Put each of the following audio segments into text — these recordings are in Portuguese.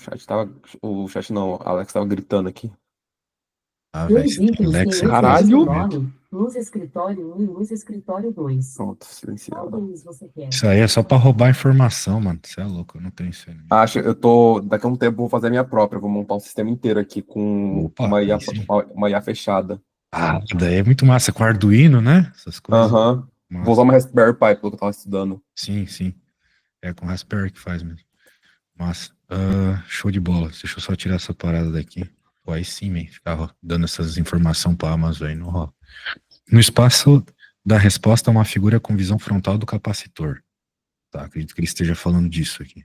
chat tava. O chat não, o Alex tava gritando aqui. Ah, velho, Dois esse itens têm Alexa esse aqui é mesmo Caralho! esquisito. nome: Luz Escritório 1 e Luz Escritório 2. Pronto, Qual silenciado. deles você quer? Isso aí é só pra roubar informação, mano. Você é louco, eu não tenho isso aí na minha Acho, casa. eu tô. Daqui a um tempo eu vou fazer a minha própria. Vou montar um sistema inteiro aqui com Opa, aí sim. uma IA fechada. Ah, daí é muito massa, com Arduino, né? Essas coisas. Aham. Vou usar Massa. uma Raspberry Pi, pelo que eu tava estudando. Sim, sim. É com Raspberry que faz mesmo. Massa. Show de bola. Deixa eu só tirar essa parada daqui. Pô, aí sim, man. Ficar dando essas informações pra Amazon aí não rola. No espaço da resposta, uma figura com visão frontal do capacitor. Tá, acredito que ele esteja falando disso aqui.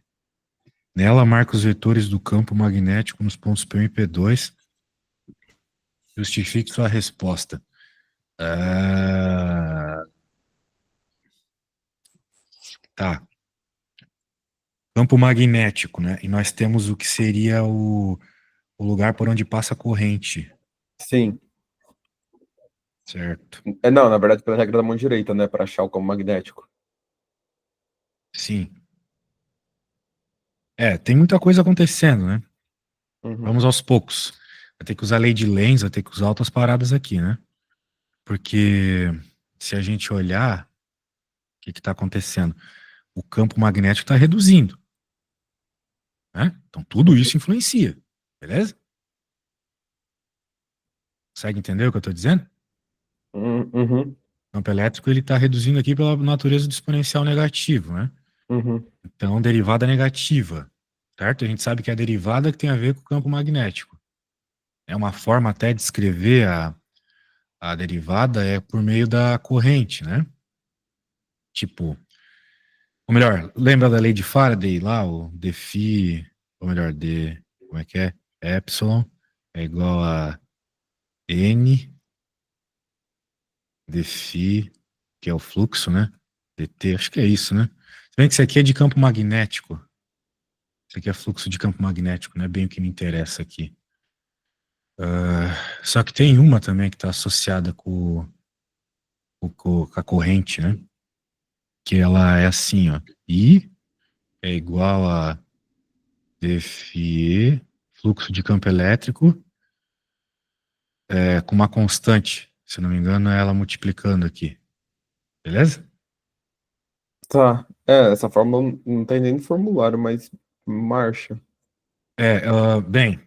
Nela, marca os vetores do campo magnético nos pontos P1 e P2. Justifique sua resposta. Ah, tá. Campo magnético, né? E nós temos o que seria o lugar por onde passa a corrente, Sim. certo? É, não, na verdade, pela regra da mão direita, né? Pra achar o campo magnético. Sim. É, tem muita coisa acontecendo, né? Uhum. Vamos aos poucos. Vai ter que usar lei de Lenz, vai ter que usar outras paradas aqui, né? Porque se a gente olhar, o que está acontecendo? O campo magnético está reduzindo, né? Então tudo isso influencia, beleza? Consegue entender o que eu estou dizendo? Uhum. O campo elétrico ele está reduzindo aqui pela natureza do exponencial negativo, né? Uhum. Então, derivada negativa, certo? A gente sabe que é a derivada que tem a ver com o campo magnético. É uma forma até de escrever a derivada é por meio da corrente, né? Tipo, ou melhor, lembra da lei de Faraday lá, o dφ, ou melhor, d, como é que é? Epsilon é igual a n dφ, que é o fluxo, né? dt, acho que é isso, né? Se bem que isso aqui é de campo magnético. Isso aqui é fluxo de campo magnético, não é bem o que me interessa aqui. Só que tem uma também que está associada com a corrente, né? Que ela é assim, ó. I é igual a dφe, fluxo de campo elétrico, com uma constante. Se não me engano, é ela multiplicando aqui. Beleza? Tá. É, essa fórmula não tem nem no formulário, mas marcha. Bem,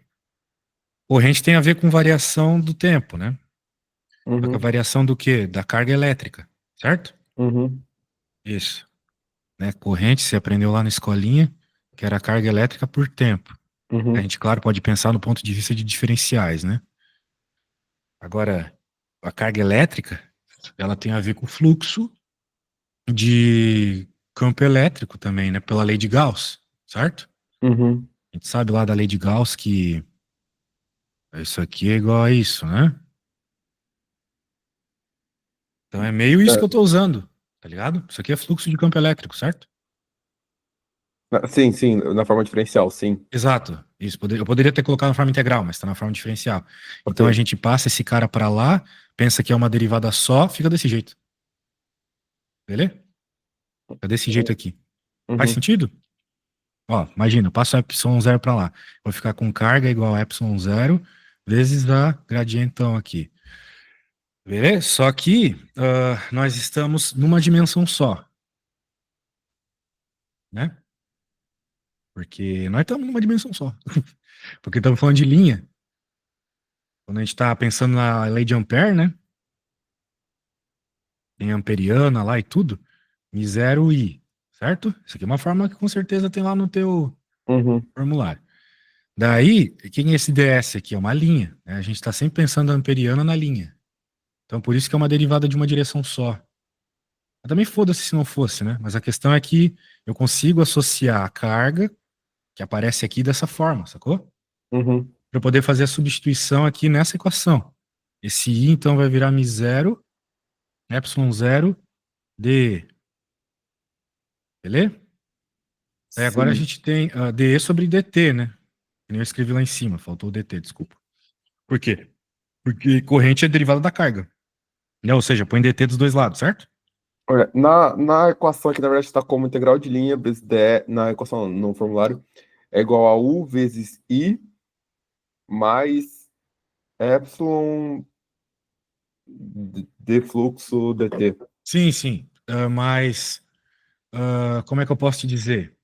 corrente tem a ver com variação do tempo, né? Só que a Uhum. variação do quê? Da carga elétrica, certo? Uhum. Isso. Né? Corrente, você aprendeu lá na escolinha, que era a carga elétrica por tempo. A Uhum. gente, claro, pode pensar no ponto de vista de diferenciais, né? Agora, a carga elétrica, ela tem a ver com o fluxo de campo elétrico também, né? Pela lei de Gauss, certo? Uhum. A gente sabe lá da lei de Gauss que isso aqui é igual a isso, né? Então é meio isso que eu É, tô usando, tá ligado? Isso aqui é fluxo de campo elétrico, certo? sim, sim, na forma diferencial, sim. Exato. Isso, eu poderia ter colocado na forma integral, mas está na forma diferencial. Ok. Então a gente passa esse cara para lá, pensa que é uma derivada só, fica desse jeito. Beleza? Fica desse jeito aqui. Faz Uhum. sentido? Ó, imagina, eu passo epsilon 0 para lá. Vou ficar com carga igual a epsilon 0 vezes a gradientão aqui. Beleza? Só que nós estamos numa dimensão só, né? Porque nós estamos numa dimensão só. Porque estamos falando de linha. Quando a gente está pensando na lei de Ampère, né? Tem amperiana lá e tudo. Mi 0 I, certo? Isso aqui é uma fórmula que com certeza tem lá no teu Uhum. formulário. Daí, quem é esse ds aqui? É uma linha, né? A gente está sempre pensando a amperiana na linha. Então, por isso que é uma derivada de uma direção só. Mas também foda-se se não fosse, né? Mas a questão é que eu consigo associar a carga que aparece aqui dessa forma, sacou? Uhum. Para eu poder fazer a substituição aqui nessa equação. Esse I, então, vai virar Mi 0, epsilon 0, d, beleza? Aí agora a Sim. gente tem dE sobre dt, né? Que nem eu escrevi lá em cima, faltou o dt, desculpa. Por quê? Porque corrente é derivada da carga. Né? Ou seja, põe dt dos dois lados, certo? Olha, na equação aqui, na verdade, está como integral de linha vezes DE, na equação, no formulário, é igual a U vezes I mais epsilon de fluxo dt. Sim, sim. Mas como é que eu posso te dizer?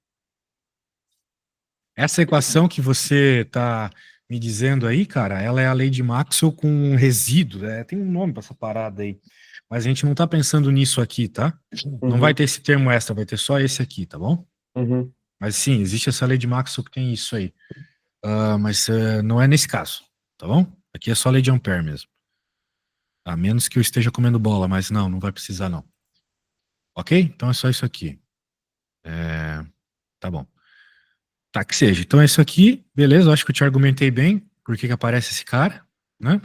Essa equação que você está me dizendo aí, cara, ela é a lei de Maxwell com um resíduo. Tem um nome para essa parada aí. Mas a gente não está pensando nisso aqui, tá? Não vai Uhum, ter esse termo extra, vai ter só esse aqui, tá bom? uhum, Mas sim, existe essa lei de Maxwell que tem isso aí. Mas não é nesse caso, tá bom? Aqui é só lei de Ampère mesmo. A menos que eu esteja comendo bola, mas não vai precisar não. Ok? Então é só isso aqui. Tá bom. Tá, que seja. Então é isso aqui, beleza? Eu acho que eu te argumentei bem por que que aparece esse cara, né?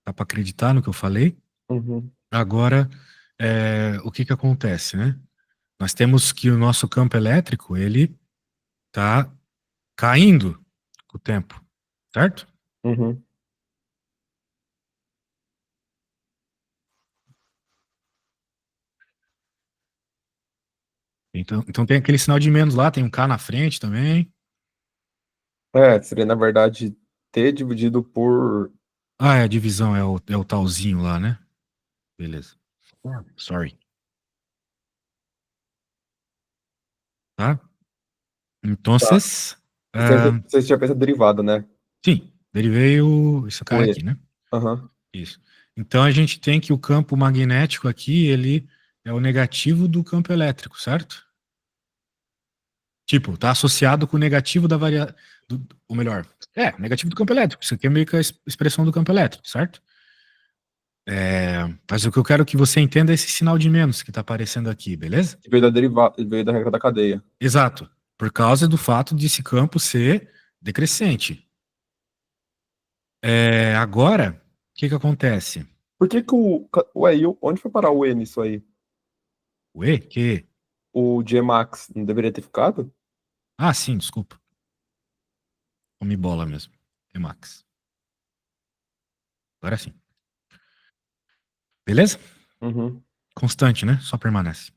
Dá pra acreditar no que eu falei. uhum. Agora, o que que acontece, né? Nós temos que o nosso campo elétrico, ele tá caindo com o tempo, certo? Uhum. Então tem aquele sinal de menos lá, tem um K na frente também. Seria na verdade T dividido por. Ah, é a divisão, é o talzinho lá, né? Beleza. Sorry. Tá? Então, Tá. Você já fez a derivada, né? sim, derivei esse O cara E. aqui, né? Aham. Isso. Então a gente tem que o campo magnético aqui, ele é o negativo do campo elétrico, certo? Tipo, tá associado com o negativo da variação, ou melhor, negativo do campo elétrico. Isso aqui é meio que a expressão do campo elétrico, certo? Mas o que eu quero que você entenda é esse sinal de menos que tá aparecendo aqui, beleza? Que veio da derivada, veio da regra da cadeia. Exato. Por causa do fato de esse campo ser decrescente. Agora, o que que acontece? Por que que Ué, onde foi parar o E nisso aí? O E, que... O Gmax não deveria ter ficado? Ah, sim, desculpa. Comi bola mesmo. Emax. Agora sim. Beleza? Uhum. Constante, né? Só permanece.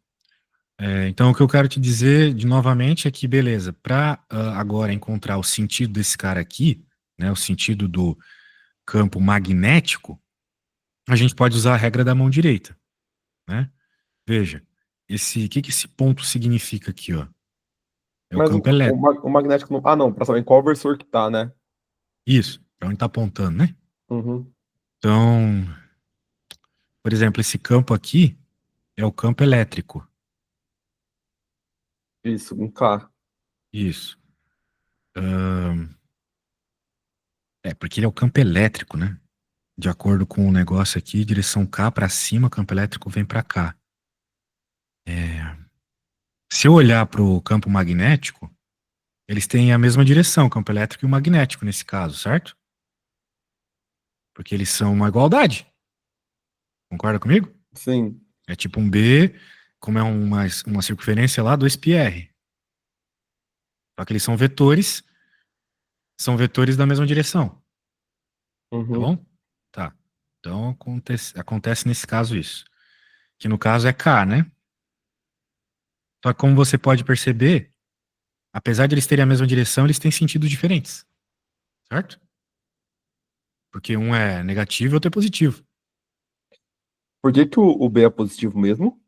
Então, o que eu quero te dizer de novamente é que, beleza, para agora encontrar o sentido desse cara aqui, né, o sentido do campo magnético, a gente pode usar a regra da mão direita, né? Veja, o que que esse ponto significa aqui, ó? É o Mas campo elétrico. o magnético não. Ah, não, pra saber em qual versor que tá, né? Isso, para onde está apontando, né? Uhum. Então, por exemplo, esse campo aqui é o campo elétrico. Isso, um K. Isso. Porque ele é o campo elétrico, né? De acordo com o negócio aqui, direção K para cima, campo elétrico vem para cá. Se eu olhar para o campo magnético, eles têm a mesma direção, o campo elétrico e o magnético nesse caso, certo? Porque eles são uma igualdade. Concorda comigo? Sim. É tipo um B, como é uma circunferência lá, 2πr. Só que eles são vetores da mesma direção, tá Uhum. bom? Tá. Então acontece nesse caso isso. Que no caso é K, né? Só que como você pode perceber, apesar de eles terem a mesma direção, eles têm sentidos diferentes, certo? Porque um é negativo e outro é positivo. Por que que o B é positivo mesmo?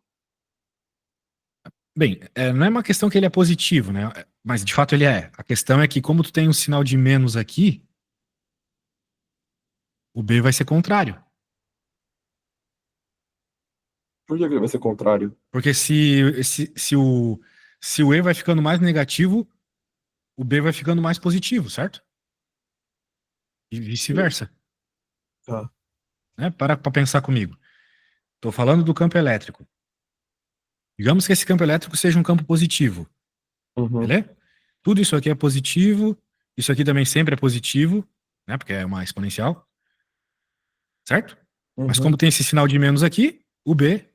Bem, não é uma questão que ele é positivo, né? Mas de fato ele é. A questão é que, como tu tem um sinal de menos aqui, o B vai ser contrário. Por que que ele vai ser contrário? Porque se o E vai ficando mais negativo, o B vai ficando mais positivo, certo? E vice-versa. Tá. Né? Para pra pensar comigo. Estou falando do campo elétrico. Digamos que esse campo elétrico seja um campo positivo, Uhum. beleza? Tudo isso aqui é positivo, isso aqui também sempre é positivo, né? Porque é uma exponencial, certo? Mas como Uhum. tem esse sinal de menos aqui, o B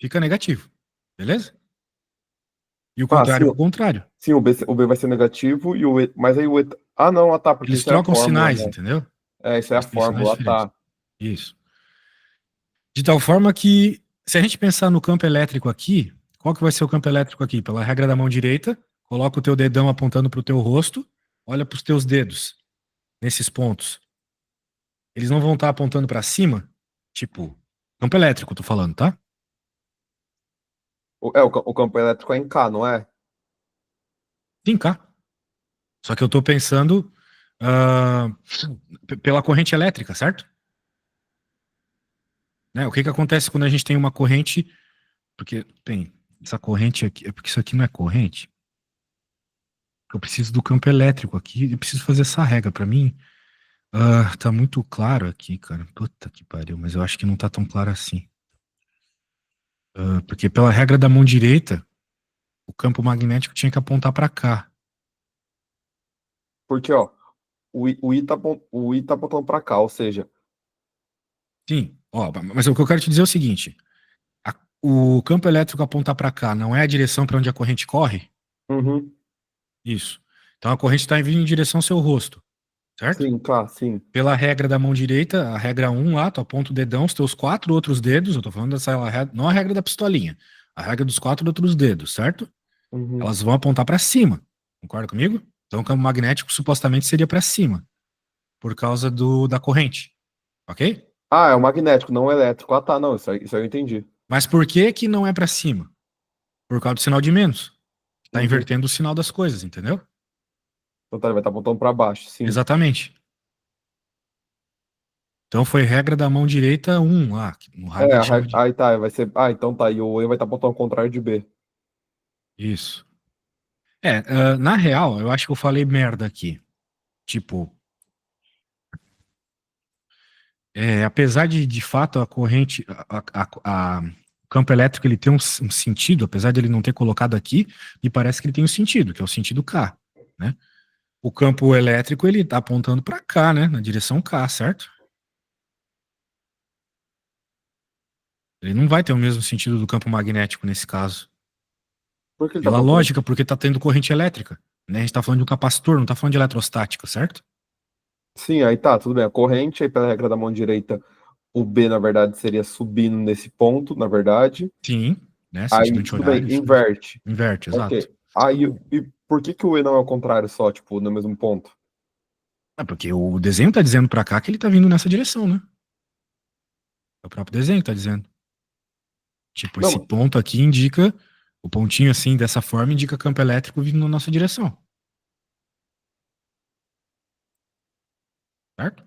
fica negativo, beleza? E o Ah, contrário sim. pro contrário. Sim, o B vai ser negativo e o E. Mas aí o E. Ah, não, tá, porque Eles isso é a trocam fórmula, sinais, né? entendeu? Isso é a Eles têm sinais fórmula, diferentes. tá. Isso. De tal forma que, se a gente pensar no campo elétrico aqui, qual que vai ser o campo elétrico aqui? Pela regra da mão direita, coloca o teu dedão apontando para o teu rosto, olha para os teus dedos, nesses pontos. Eles não vão estar apontando para cima? Tipo, campo elétrico, tô falando, tá? O campo elétrico é em K, não é? Sim, cá. Só que eu tô pensando ah, pela corrente elétrica, certo? Né? O que que acontece quando a gente tem uma corrente? Porque, bem, essa corrente aqui, é porque isso aqui não é corrente. Eu preciso do campo elétrico aqui, eu preciso fazer essa regra para mim. Tá muito claro aqui, cara. Puta que pariu, mas eu acho que não tá tão claro assim. Porque pela regra da mão direita, o campo magnético tinha que apontar para cá. Porque, ó, o I tá apontando pra cá, ou seja, Sim, ó, mas o que eu quero te dizer é o seguinte: o campo elétrico apontar para cá não é a direção para onde a corrente corre? uhum, Isso. Então a corrente está vindo em direção ao seu rosto, certo? sim, K, sim. Pela regra da mão direita, a regra um lá, tu aponta o dedão, os teus quatro outros dedos, eu tô falando dessa regra, não a regra da pistolinha, a regra dos quatro outros dedos, certo? Uhum. Elas vão apontar para cima. Concorda comigo? Então o campo magnético supostamente seria para cima, por causa da corrente, ok? Ah, é o magnético, não o elétrico. Ah, tá, não, isso aí eu entendi. Mas por que que não é para cima? Por causa do sinal de menos. Tá Uhum. invertendo o sinal das coisas, entendeu? Então tá, ele vai estar apontando pra baixo, sim. Exatamente. Então foi regra da mão direita um lá, que no rádio É, a gente chama de aí tá, vai ser. Ah, então tá, e o E vai estar apontando ao contrário de B. isso. Na real, eu acho que eu falei merda aqui. Tipo, apesar de fato a corrente, o campo elétrico ele tem um sentido, apesar de ele não ter colocado aqui, me parece que ele tem um sentido, que é o sentido K, né? O campo elétrico ele tá apontando para cá, né? Na direção K, certo? Ele não vai ter o mesmo sentido do campo magnético nesse caso. Por que ele tá Pela apontando? lógica, porque tá tendo corrente elétrica, né? A gente tá falando de um capacitor, não tá falando de eletrostática, certo? Sim, aí tá, tudo bem. A corrente, aí pela regra da mão direita, o B, na verdade, seria subindo nesse ponto, na verdade. Sim, né? Sentido Aí, tudo bem, anti-horário, isso mesmo. inverte. Inverte, exato. Ok. Aí, e por que que o E não é o contrário só, tipo, no mesmo ponto? É porque o desenho tá dizendo pra cá que ele tá vindo nessa direção, né? É o próprio desenho que tá dizendo. Tipo, esse Não, ponto aqui indica, o pontinho assim, dessa forma, indica campo elétrico vindo na nossa direção, certo?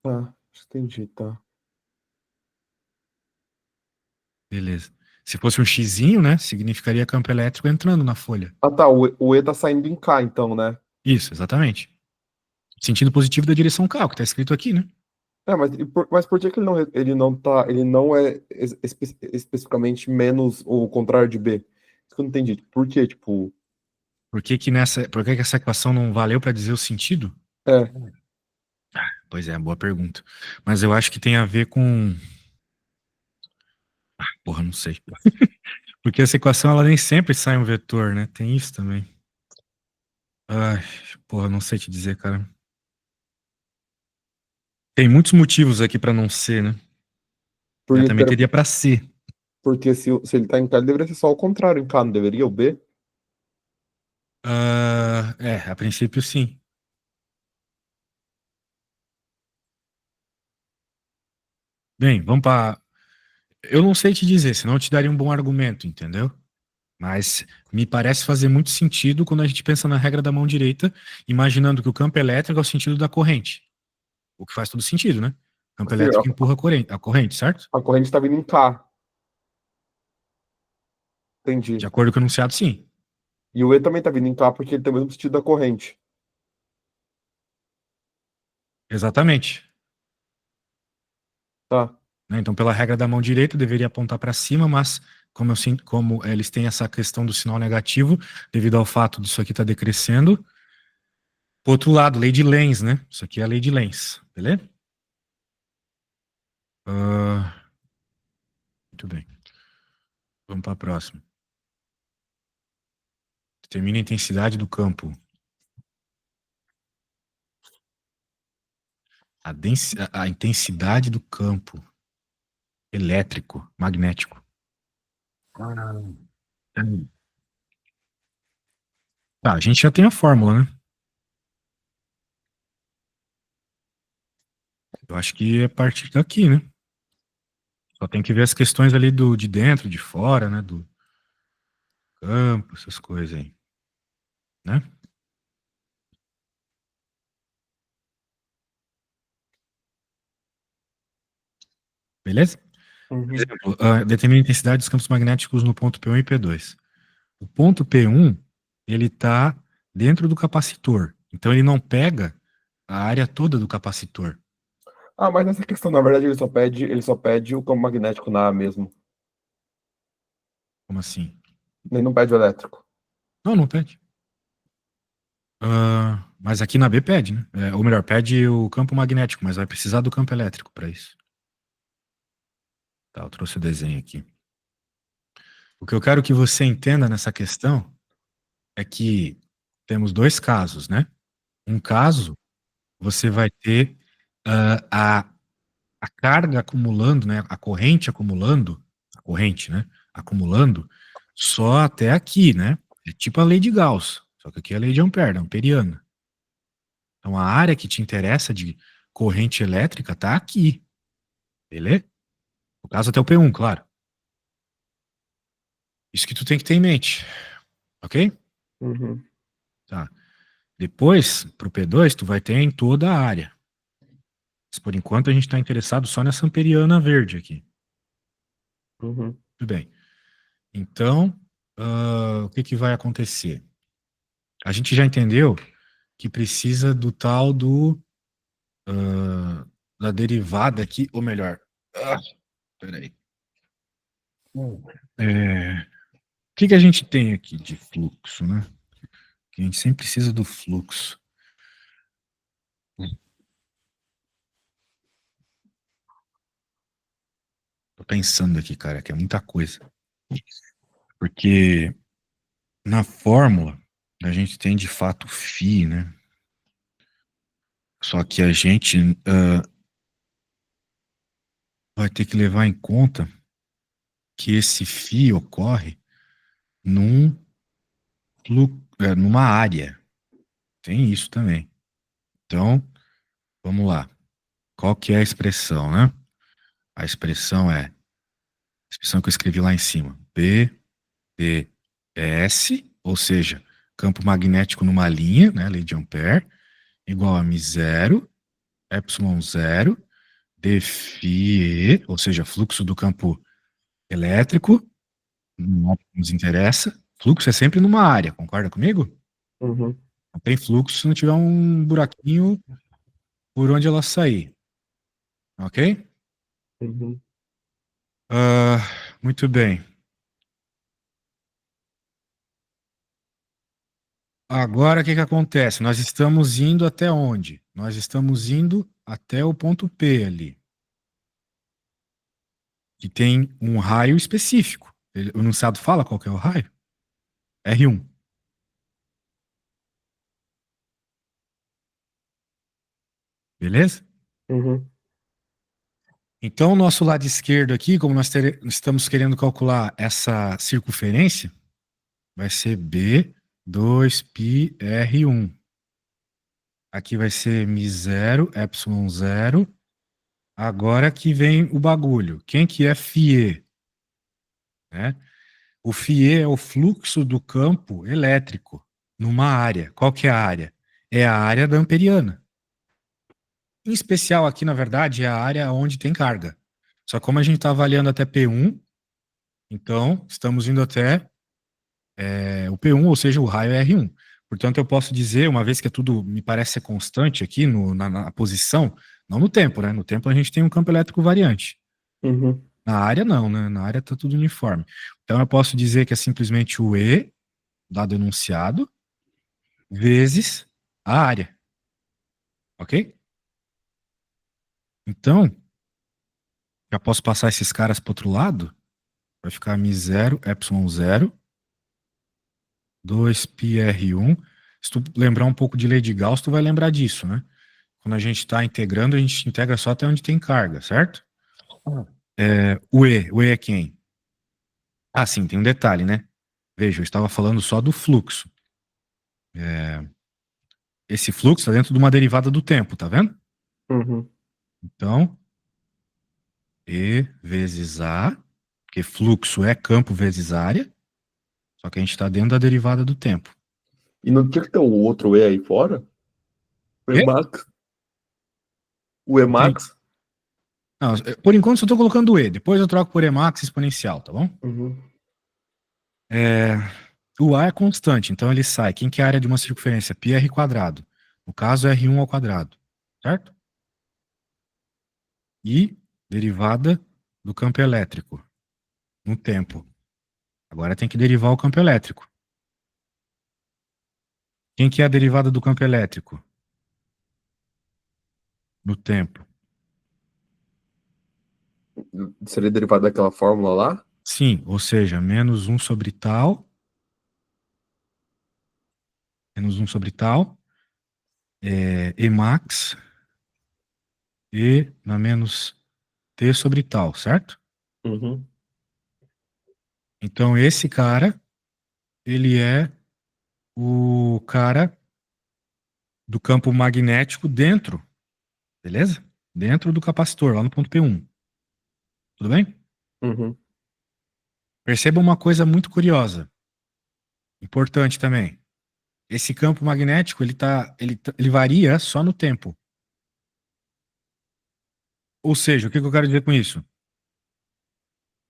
tá, entendi, tá. Beleza. Se fosse um xizinho, né? Significaria campo elétrico entrando na folha. Ah, tá, o E tá saindo em K, então, né? Isso, exatamente. Sentido positivo da direção K, o que tá escrito aqui, né? É, mas por que que ele não é especificamente menos o contrário de B? Isso que eu não entendi. Por quê? Tipo, Por que que essa equação não valeu pra dizer o sentido? é, Pois é, boa pergunta. Mas eu acho que tem a ver com. Porra, não sei. Porque essa equação, ela nem sempre sai um vetor, né? Tem isso também. Ai, porra, não sei te dizer, cara. Tem muitos motivos aqui pra não ser, né? Mas porque, também teria pra ser. porque se ele tá em K, ele deveria ser só o contrário em K, não deveria? O B? A princípio sim. Bem, vamos para. Eu não sei te dizer, senão eu te daria um bom argumento, entendeu? Mas me parece fazer muito sentido quando a gente pensa na regra da mão direita, imaginando que o campo elétrico é o sentido da corrente. O que faz todo sentido, né? O campo Assim, elétrico empurra a corrente, certo? a corrente tá vindo em K, De entendi. acordo com o enunciado, sim. E o E também tá vindo em K porque ele tem o mesmo sentido da corrente. Exatamente. Tá. Né? Então, pela regra da mão direita, deveria apontar para cima, mas como eles têm essa questão do sinal negativo, devido ao fato disso aqui estar decrescendo. Por outro lado, lei de Lenz, né? Isso aqui é a lei de Lenz, beleza? Ah, muito bem. Vamos para a próxima. Determina a intensidade do campo. A intensidade do campo elétrico, magnético. Ah, Tá, a gente já tem a fórmula, né? Eu acho que é a partir daqui, né? Só tem que ver as questões ali de dentro, de fora, né? Do campo, essas coisas aí, né? Beleza? Por Uhum. exemplo, determina a intensidade dos campos magnéticos no ponto P1 e P2. O ponto P1, ele está dentro do capacitor. Então, ele não pega a área toda do capacitor. Ah, mas nessa questão, na verdade, ele só pede o campo magnético na A mesmo. Como assim? Ele não pede o elétrico. Não, não pede. Mas aqui na B pede, né? Ou melhor, pede o campo magnético, mas vai precisar do campo elétrico para isso. Tá, eu trouxe o desenho aqui. O que eu quero que você entenda nessa questão é que temos dois casos, né? Um caso, você vai ter a carga acumulando, né? A corrente, né? Acumulando só até aqui, né? É tipo a lei de Gauss, só que aqui é a lei de Ampère, amperiana. Então a área que te interessa de corrente elétrica tá aqui, beleza? No caso até o P1, claro. Isso que tu tem que ter em mente, ok? Uhum. Tá. Depois, pro P2, tu vai ter em toda a área. Mas por enquanto a gente está interessado só nessa amperiana verde aqui. Uhum. Tudo bem. Então, o que que vai acontecer? A gente já entendeu que precisa do tal da derivada aqui, ou melhor, peraí. O que que a gente tem aqui de fluxo, né? Que a gente sempre precisa do fluxo. Tô pensando aqui, cara, que é muita coisa. Porque na fórmula a gente tem de fato φ, né? Só que a gente vai ter que levar em conta que esse φ ocorre num numa área. Tem isso também. Então, vamos lá. Qual que é a expressão, né? A expressão é a expressão que eu escrevi lá em cima. PDS, ou seja, campo magnético numa linha, né? Lei de Ampère, igual a μ0, ε0, dφe, ou seja, fluxo do campo elétrico, não nos interessa. Fluxo é sempre numa área, concorda comigo? Uhum. Não tem fluxo se não tiver um buraquinho por onde ela sair. Ok? Uhum. Ah, muito bem. Agora o que que acontece? Nós estamos indo até onde? Nós estamos indo até o ponto P ali, que tem um raio específico. O enunciado fala qual que é o raio? R1. Beleza? Uhum. Então, o nosso lado esquerdo aqui, como nós estamos querendo calcular essa circunferência, vai ser B2πr1. Aqui vai ser μ0, ε0. Agora que vem o bagulho. Quem que é φe? Né? O φe é o fluxo do campo elétrico numa área. Qual que é a área? É a área da amperiana. Em especial aqui, na verdade, é a área onde tem carga. Só que como a gente está avaliando até P1, então estamos indo até o P1, ou seja, o raio é R1. Portanto, eu posso dizer, uma vez que é tudo me parece ser constante aqui na posição, não no tempo, né? No tempo a gente tem um campo elétrico variante. Uhum. Na área não, né? Na área está tudo uniforme. Então eu posso dizer que é simplesmente o E, dado enunciado, vezes a área. Ok? Então, já posso passar esses caras para outro lado. Vai ficar μ0, ε0, 2πr1. Se tu lembrar um pouco de lei de Gauss, tu vai lembrar disso, né? Quando a gente está integrando, a gente integra só até onde tem carga, certo? O E é quem? Ah, sim, tem um detalhe, né? Veja, eu estava falando só do fluxo. esse fluxo está dentro de uma derivada do tempo, tá vendo? Uhum. Então, E vezes A, porque fluxo é campo vezes área, só que a gente está dentro da derivada do tempo. E não tinha que ter o outro E aí fora? O E? Emax? O Entendi. Emax? Não, por enquanto só estou colocando E, depois eu troco por Emax exponencial, tá bom? Uhum. O A é constante, então ele sai. Quem que é a área de uma circunferência? πr quadrado. No caso, R1 ao quadrado, certo? E derivada do campo elétrico no tempo. Agora tem que derivar o campo elétrico. Quem que é a derivada do campo elétrico no tempo? Seria derivado daquela fórmula lá? Sim, ou seja, menos 1 sobre tal, Emax, E na menos T sobre tal, certo? Uhum. Então esse cara, ele é o cara do campo magnético dentro, beleza? Dentro do capacitor, lá no ponto P1. Tudo bem? Uhum. Perceba uma coisa muito curiosa, importante também. Esse campo magnético, ele varia só no tempo. Ou seja, o que eu quero dizer com isso?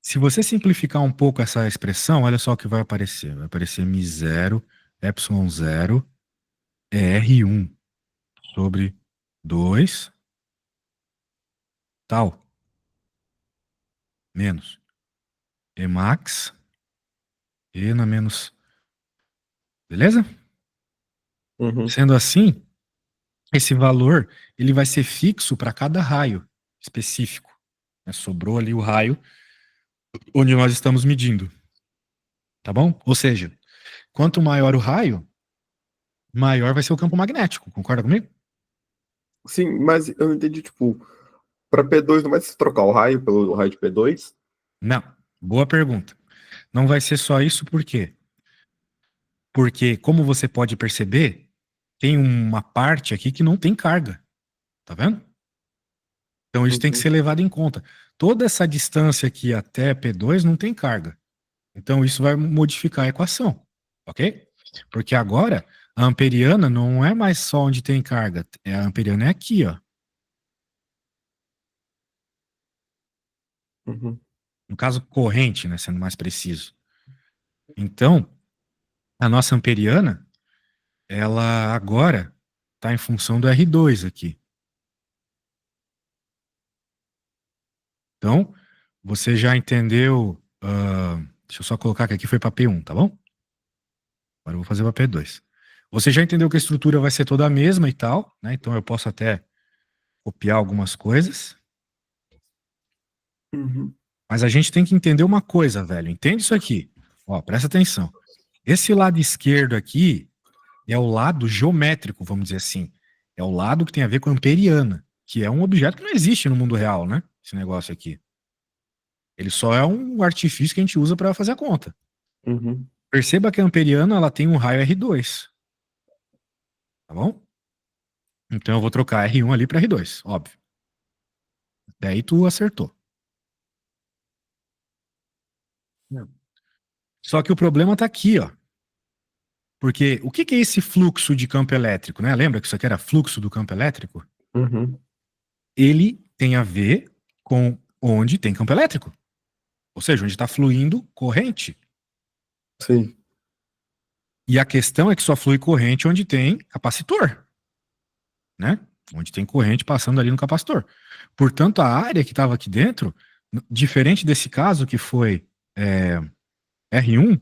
Se você simplificar um pouco essa expressão, olha só o que vai aparecer. Vai aparecer μ0, ε0, é R1 sobre 2, tal, menos Emax, E na menos. Beleza? Uhum. Sendo assim, esse valor ele vai ser fixo para cada raio específico. Né? Sobrou ali o raio onde nós estamos medindo. Tá bom? Ou seja, quanto maior o raio, maior vai ser o campo magnético. Concorda comigo? Sim, mas eu não entendi, tipo, para P2 não vai se trocar o raio pelo raio de P2? Não. Boa pergunta. Não vai ser só isso, por quê? Porque, como você pode perceber, tem uma parte aqui que não tem carga. Tá vendo? Então isso tem que Uhum. ser levado em conta. Toda essa distância aqui até P2 não tem carga. Então isso vai modificar a equação, ok? Porque agora a amperiana não é mais só onde tem carga, a amperiana é aqui, ó. Uhum. No caso corrente, né, sendo mais preciso. Então, a nossa amperiana, ela agora está em função do R2 aqui. Então, você já entendeu, deixa eu só colocar que aqui foi para P1, tá bom? Agora eu vou fazer para P2. Você já entendeu que a estrutura vai ser toda a mesma e tal, né? Então eu posso até copiar algumas coisas. Uhum. Mas a gente tem que entender uma coisa, velho. Entende isso aqui? Ó, presta atenção. Esse lado esquerdo aqui é o lado geométrico, vamos dizer assim. É o lado que tem a ver com a amperiana, que é um objeto que não existe no mundo real, né? Esse negócio aqui. Ele só é um artifício que a gente usa para fazer a conta. Uhum. Perceba que a amperiana ela tem um raio R2, tá bom? Então eu vou trocar R1 ali para R2, óbvio. Daí tu acertou. Só que o problema tá aqui, ó. Porque o que é esse fluxo de campo elétrico, né? Lembra que isso aqui era fluxo do campo elétrico? Uhum. Ele tem a ver com onde tem campo elétrico. Ou seja, onde está fluindo corrente. Sim. E a questão é que só flui corrente onde tem capacitor, né? Onde tem corrente passando ali no capacitor. Portanto, a área que estava aqui dentro, diferente desse caso que foi R1,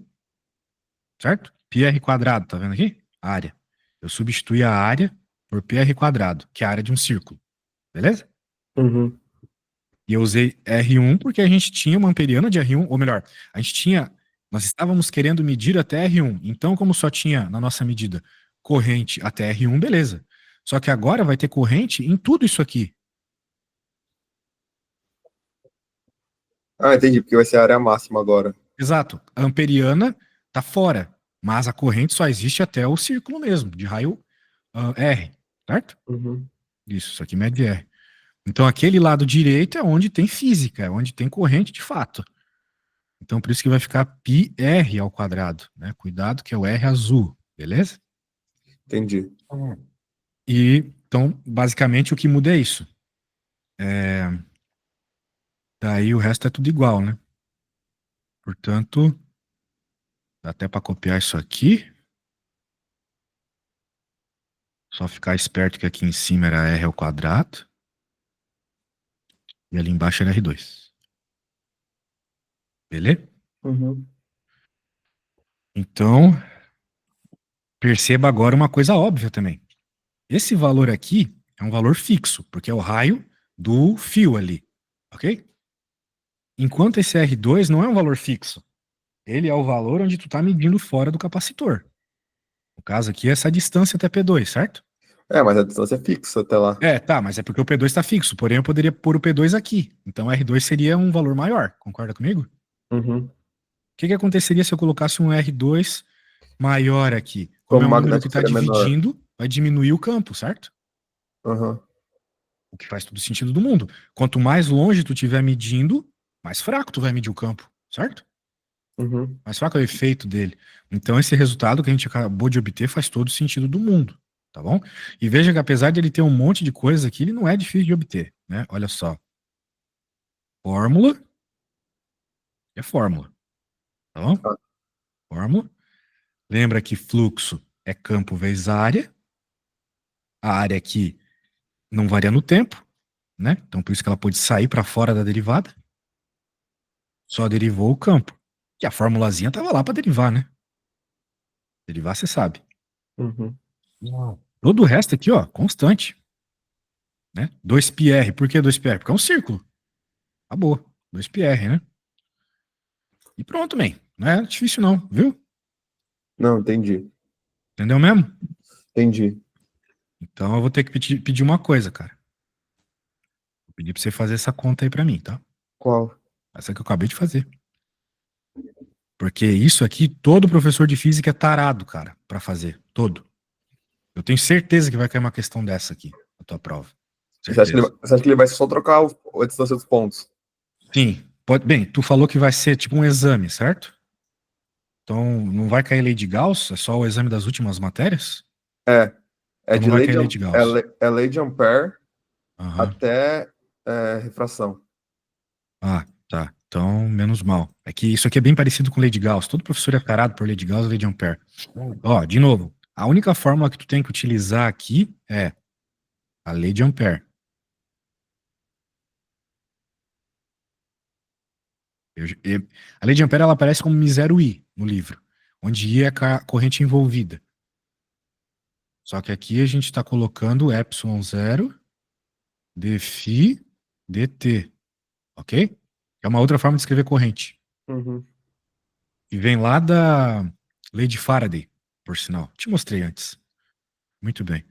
certo? πr quadrado, tá vendo aqui? Área. Eu substituí a área por πr quadrado, que é a área de um círculo. Beleza? Uhum. E eu usei R1 porque a gente tinha uma amperiana de R1, ou melhor, nós estávamos querendo medir até R1. Então, como só tinha na nossa medida corrente até R1, beleza. Só que agora vai ter corrente em tudo isso aqui. Ah, entendi, porque vai ser a área máxima agora. Exato. A amperiana tá fora. Mas a corrente só existe até o círculo mesmo, de raio R, certo? Uhum. Isso aqui mede R. Então aquele lado direito é onde tem física, é onde tem corrente de fato. Então por isso que vai ficar πr ao quadrado, né? Cuidado que é o R azul, beleza? Entendi. E então basicamente o que muda é isso. Daí o resto é tudo igual, né? Portanto, dá até para copiar isso aqui. Só ficar esperto que aqui em cima era R ao quadrado. E ali embaixo era R2. Beleza? Uhum. Então, perceba agora uma coisa óbvia também. Esse valor aqui é um valor fixo, porque é o raio do fio ali. Ok? Enquanto esse R2 não é um valor fixo. Ele é o valor onde tu está medindo fora do capacitor. No caso aqui, é essa distância até P2, certo? É, mas a distância é fixa até lá. É, tá, mas é porque o P2 está fixo. Porém, eu poderia pôr o P2 aqui. Então, R2 seria um valor maior. Concorda comigo? Uhum. O que que aconteceria se eu colocasse um R2 maior aqui? Como Como é um número que magnético está seria menor. dividindo, vai diminuir o campo, certo? Uhum. O que faz todo sentido do mundo. Quanto mais longe tu estiver medindo, mais fraco tu vai medir o campo, certo? Uhum. Mais fraco é o efeito dele. Então, esse resultado que a gente acabou de obter faz todo sentido do mundo, tá bom? E veja que apesar de ele ter um monte de coisas aqui, ele não é difícil de obter, né? Olha só. Fórmula é fórmula, tá bom? Tá. Fórmula. Lembra que fluxo é campo vezes área. A área aqui não varia no tempo, né? Então, por isso que ela pode sair para fora da derivada. Só derivou o campo. Que a formulazinha estava lá para derivar, né? Derivar, você sabe. Uhum. Todo o resto aqui, ó, constante, né? 2πr. Por que 2πr? Porque é um círculo. Acabou. 2πr, né? E pronto, man. Não é difícil não, viu? Não, entendi. Entendeu mesmo? Entendi. Então eu vou ter que pedir uma coisa, cara. Vou pedir pra você fazer essa conta aí pra mim, tá? Qual? Essa que eu acabei de fazer. Porque isso aqui, todo professor de física é tarado, cara, pra fazer. Todo. Eu tenho certeza que vai cair uma questão dessa aqui na tua prova. Certeza. Você acha que ele vai só trocar a distância dos pontos? Sim. Pode, bem, tu falou que vai ser tipo um exame, certo? Então não vai cair lei de Gauss? É só o exame das últimas matérias? É. É Então não de vai lei cair de, lei de Gauss. é lei de Ampère Aham. até refração. Ah, tá. Então, menos mal. É que isso aqui é bem parecido com lei de Gauss. Todo professor é tarado por lei de Gauss e lei de Ampère. Ó, de novo, a única fórmula que tu tem que utilizar aqui é a lei de Ampère. A lei de Ampère ela aparece como μ0i no livro, onde I é a corrente envolvida. Só que aqui a gente está colocando ε0 dφ dt, ok? É uma outra forma de escrever corrente. Uhum. E vem lá da lei de Faraday, por sinal. Te mostrei antes. Muito bem.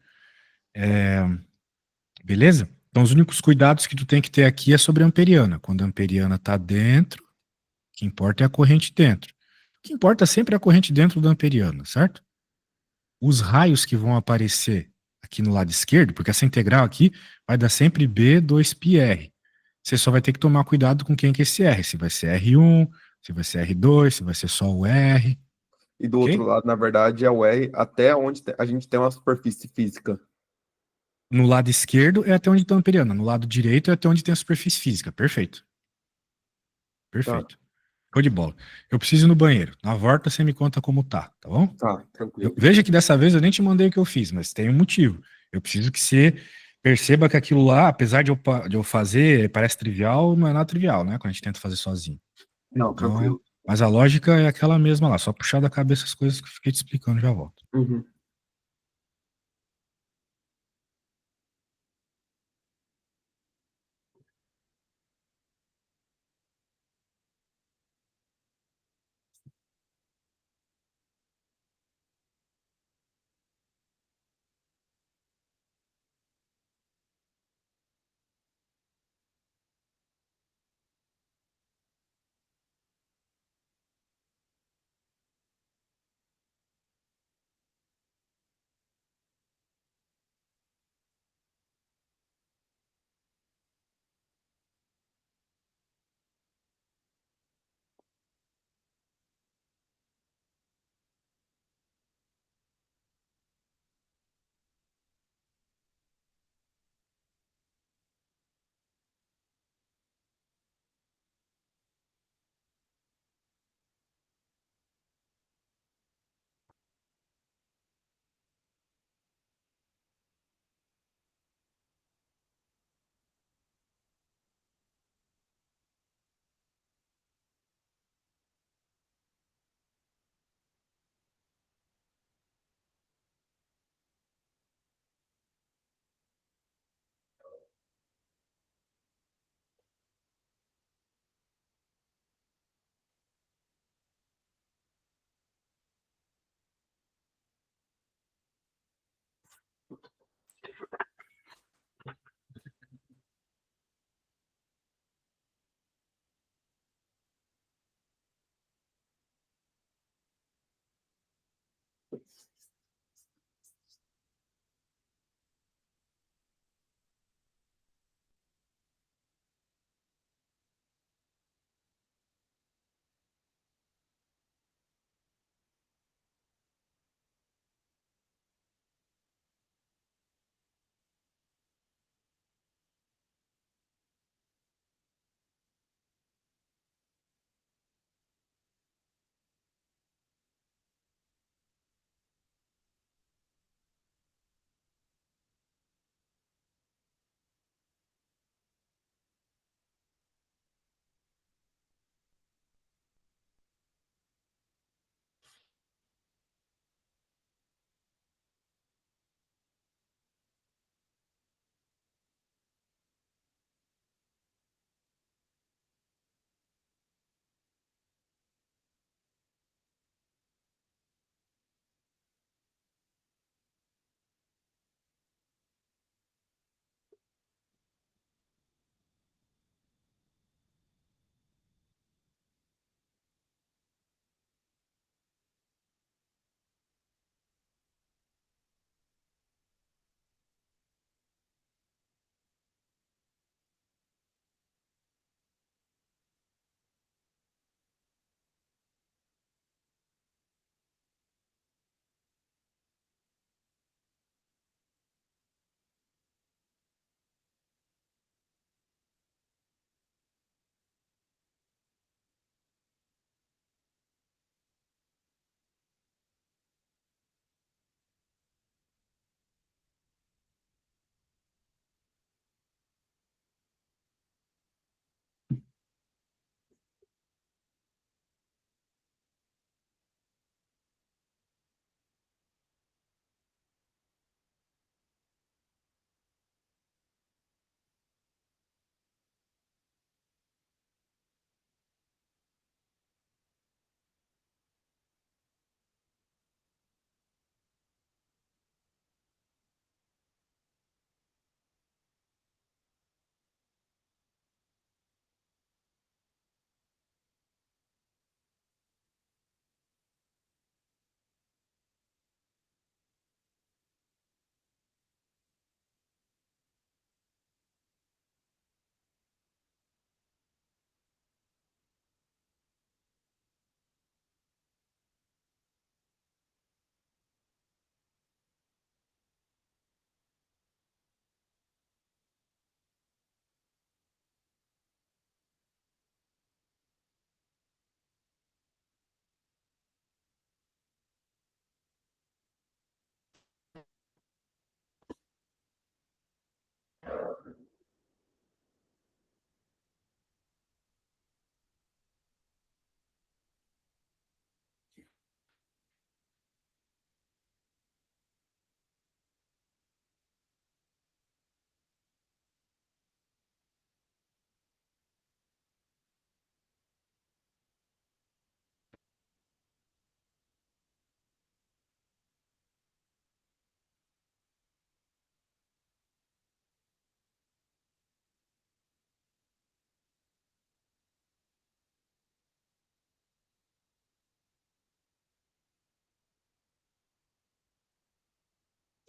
Beleza? Então, os únicos cuidados que tu tem que ter aqui é sobre a amperiana. Quando a amperiana está dentro, o que importa é a corrente dentro. O que importa sempre é a corrente dentro da amperiana, certo? Os raios que vão aparecer aqui no lado esquerdo, porque essa integral aqui vai dar sempre B2πr. Você só vai ter que tomar cuidado com quem que é esse R. Se vai ser R1, se vai ser R2, se vai ser só o R, E do outro ok? lado, na verdade, é o R até onde a gente tem uma superfície física. No lado esquerdo é até onde está a amperiana. No lado direito é até onde tem a superfície física. Perfeito. Tá, Perfeito. Show de bola. Eu preciso ir no banheiro. Na volta você me conta como tá bom? tá, tranquilo. Veja que dessa vez eu nem te mandei o que eu fiz, mas tem um motivo. Eu preciso que você perceba que aquilo lá, apesar de eu fazer, parece trivial, não é nada trivial, né? Quando a gente tenta fazer sozinho. Não, Então, tranquilo. mas a lógica é aquela mesma lá, só puxar da cabeça as coisas que eu fiquei te explicando, já volto. Uhum.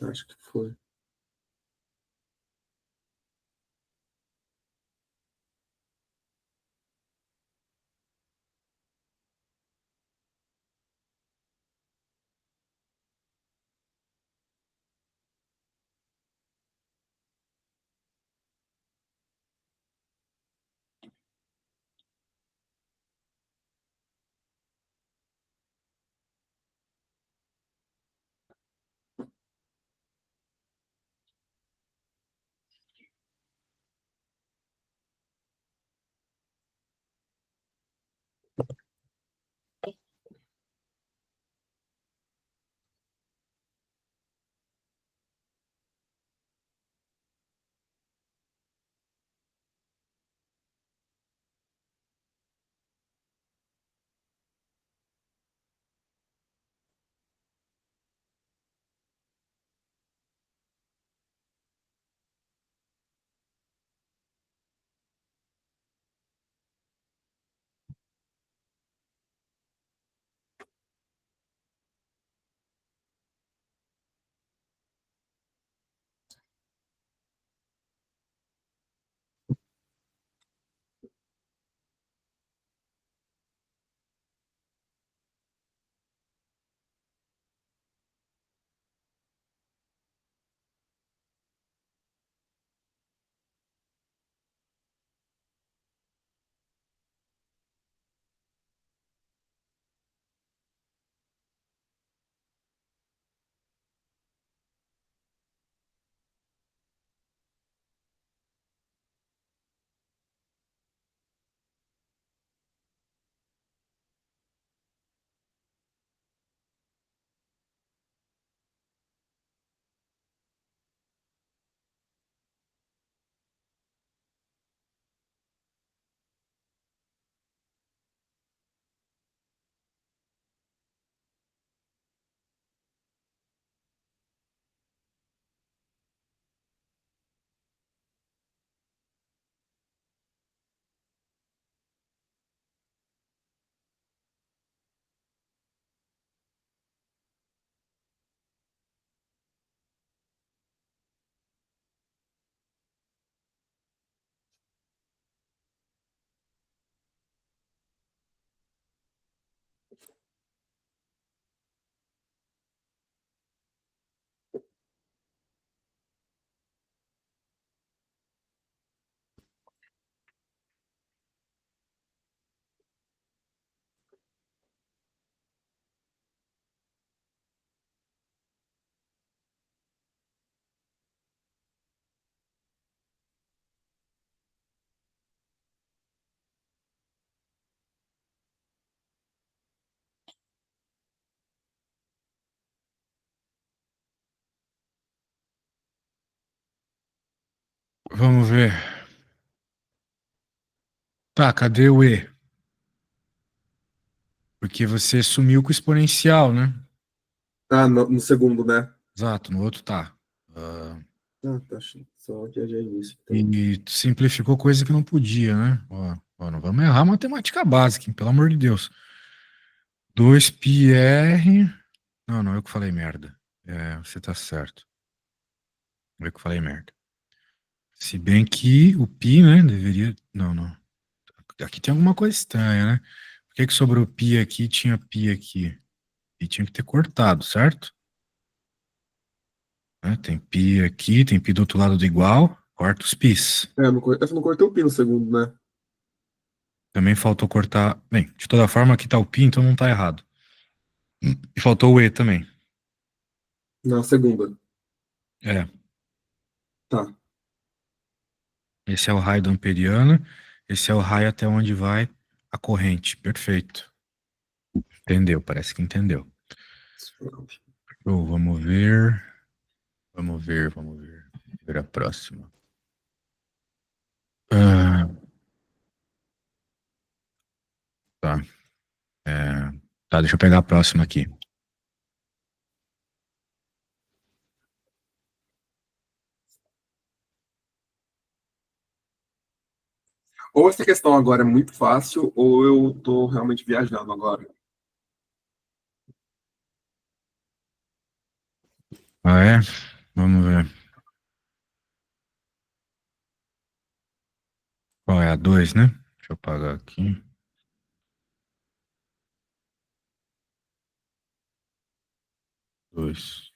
Acho que foi. Vamos ver. Tá, cadê o E? Porque você sumiu com o exponencial, né? Ah, no segundo, né? Exato, no outro tá. Ah, Ah, tá. Só viajei nisso, então. e tu simplificou coisa que não podia, né? Ó, não vamos errar a matemática básica, hein? Pelo amor de Deus. 2πr. Não, não, eu que falei merda. É, você tá certo. Eu que falei merda. Se bem que o pi, né, deveria... Não, não. Aqui tem alguma coisa estranha, né? Por que que sobrou pi aqui e tinha pi aqui? E tinha que ter cortado, certo? Né, tem pi aqui, tem pi do outro lado do igual. Corta os pis. Eu não cortei o pi no segundo, né? Também faltou cortar... Bem, de toda forma, aqui tá o pi, então não tá errado. E faltou o e também. Na segunda. É, Tá. esse é o raio do amperiano. Esse é o raio até onde vai a corrente. Perfeito. Entendeu, parece que entendeu. Show, vamos ver. Vamos ver, vamos ver. Vamos ver a próxima. Ah, tá. É, tá, deixa eu pegar a próxima aqui. Ou essa questão agora é muito fácil, ou eu tô realmente viajando agora. Ah, é? Vamos ver. Qual é a 2, né? Deixa eu apagar aqui. Dois.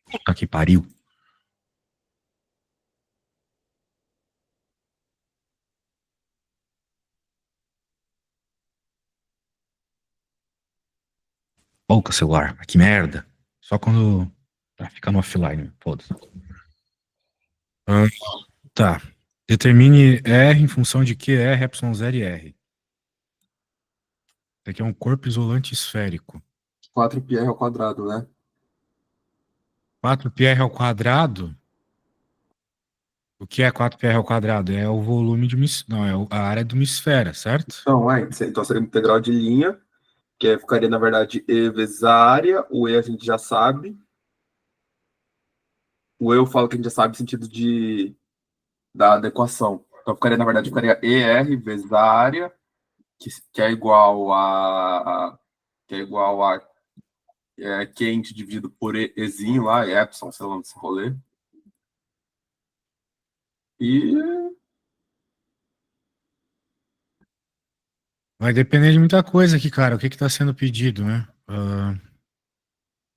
Puta que pariu. Pouca celular. Que merda. Só quando tá ficando offline. Foda-se. Ah, tá. Determine R em função de que R, ε0 e R. Isso aqui é um corpo isolante esférico. 4πr ao quadrado, né? 4πr ao quadrado. O que é 4πr ao quadrado? É o volume de uma não, é a área de uma esfera, certo? Então seria integral de linha, que ficaria, na verdade, E vezes a área. O E a gente já sabe. O E eu falo que a gente já sabe no sentido da equação. Então ficaria, na verdade, ficaria ER vezes a área, que é igual a quente dividido por Ezinho lá, Epsilon, sei lá, nesse rolê. E Vai depender de muita coisa aqui, cara. O que está sendo pedido, né?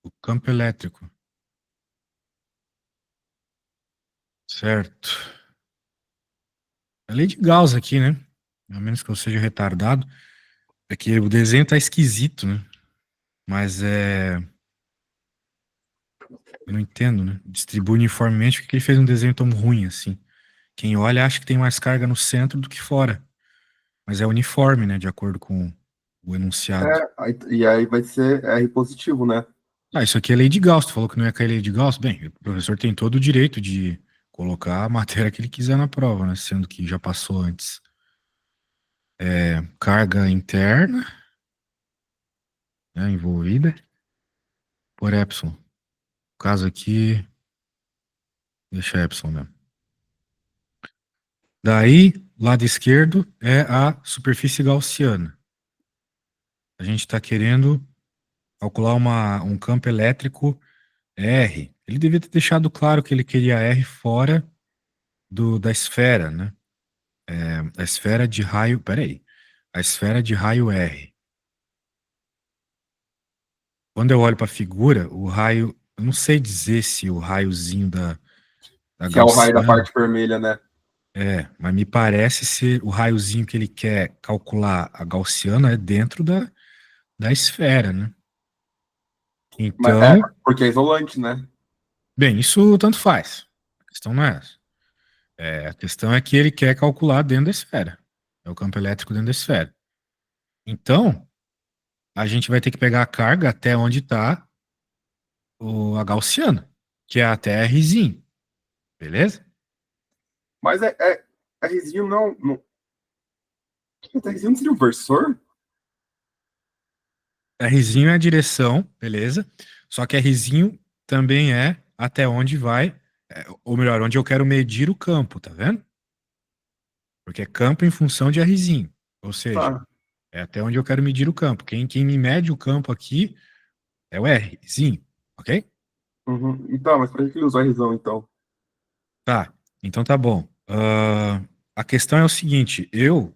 O campo elétrico. Certo. A lei de Gauss aqui, né? A menos que eu seja retardado. É que o desenho tá esquisito, né? Mas eu não entendo, né? Distribui uniformemente porque ele fez um desenho tão ruim assim. Quem olha acha que tem mais carga no centro do que fora. Mas é uniforme, né? De acordo com o enunciado. aí vai ser R positivo, né? Ah, isso aqui é lei de Gauss. Tu falou que não ia cair lei de Gauss? Bem, o professor tem todo o direito de colocar a matéria que ele quiser na prova, né? Sendo que já passou antes. Carga interna, né, envolvida por epsilon. No caso aqui, deixa epsilon mesmo. Daí, lado esquerdo é a superfície gaussiana. A gente está querendo calcular um campo elétrico R. Ele devia ter deixado claro que ele queria R fora da esfera, né? A esfera de raio. Peraí. A esfera de raio R. Quando eu olho para a figura, o raio. Eu não sei dizer se o raiozinho da Que é o raio da gaussiana. parte vermelha, né? Mas me parece ser o raiozinho que ele quer calcular a gaussiana é dentro da esfera, né? Mas Então, porque é isolante, né? bem, isso tanto faz. A questão não é essa. A questão é que ele quer calcular dentro da esfera. É o campo elétrico dentro da esfera. Então, a gente vai ter que pegar a carga até onde está a gaussiana, que é até Rzinho. Beleza? Mas Rzinho não. Rzinho não seria um versor? Rzinho é a direção, beleza? Só que Rzinho também é até onde vai, ou melhor, onde eu quero medir o campo, tá vendo? Porque é campo em função de Rzinho. Ou seja, Tá. é até onde eu quero medir o campo. Quem me mede o campo aqui é o Rzinho, ok? Uhum. Então, mas pra que ele usou Rzão, então? Tá, então tá bom. A questão é o seguinte, eu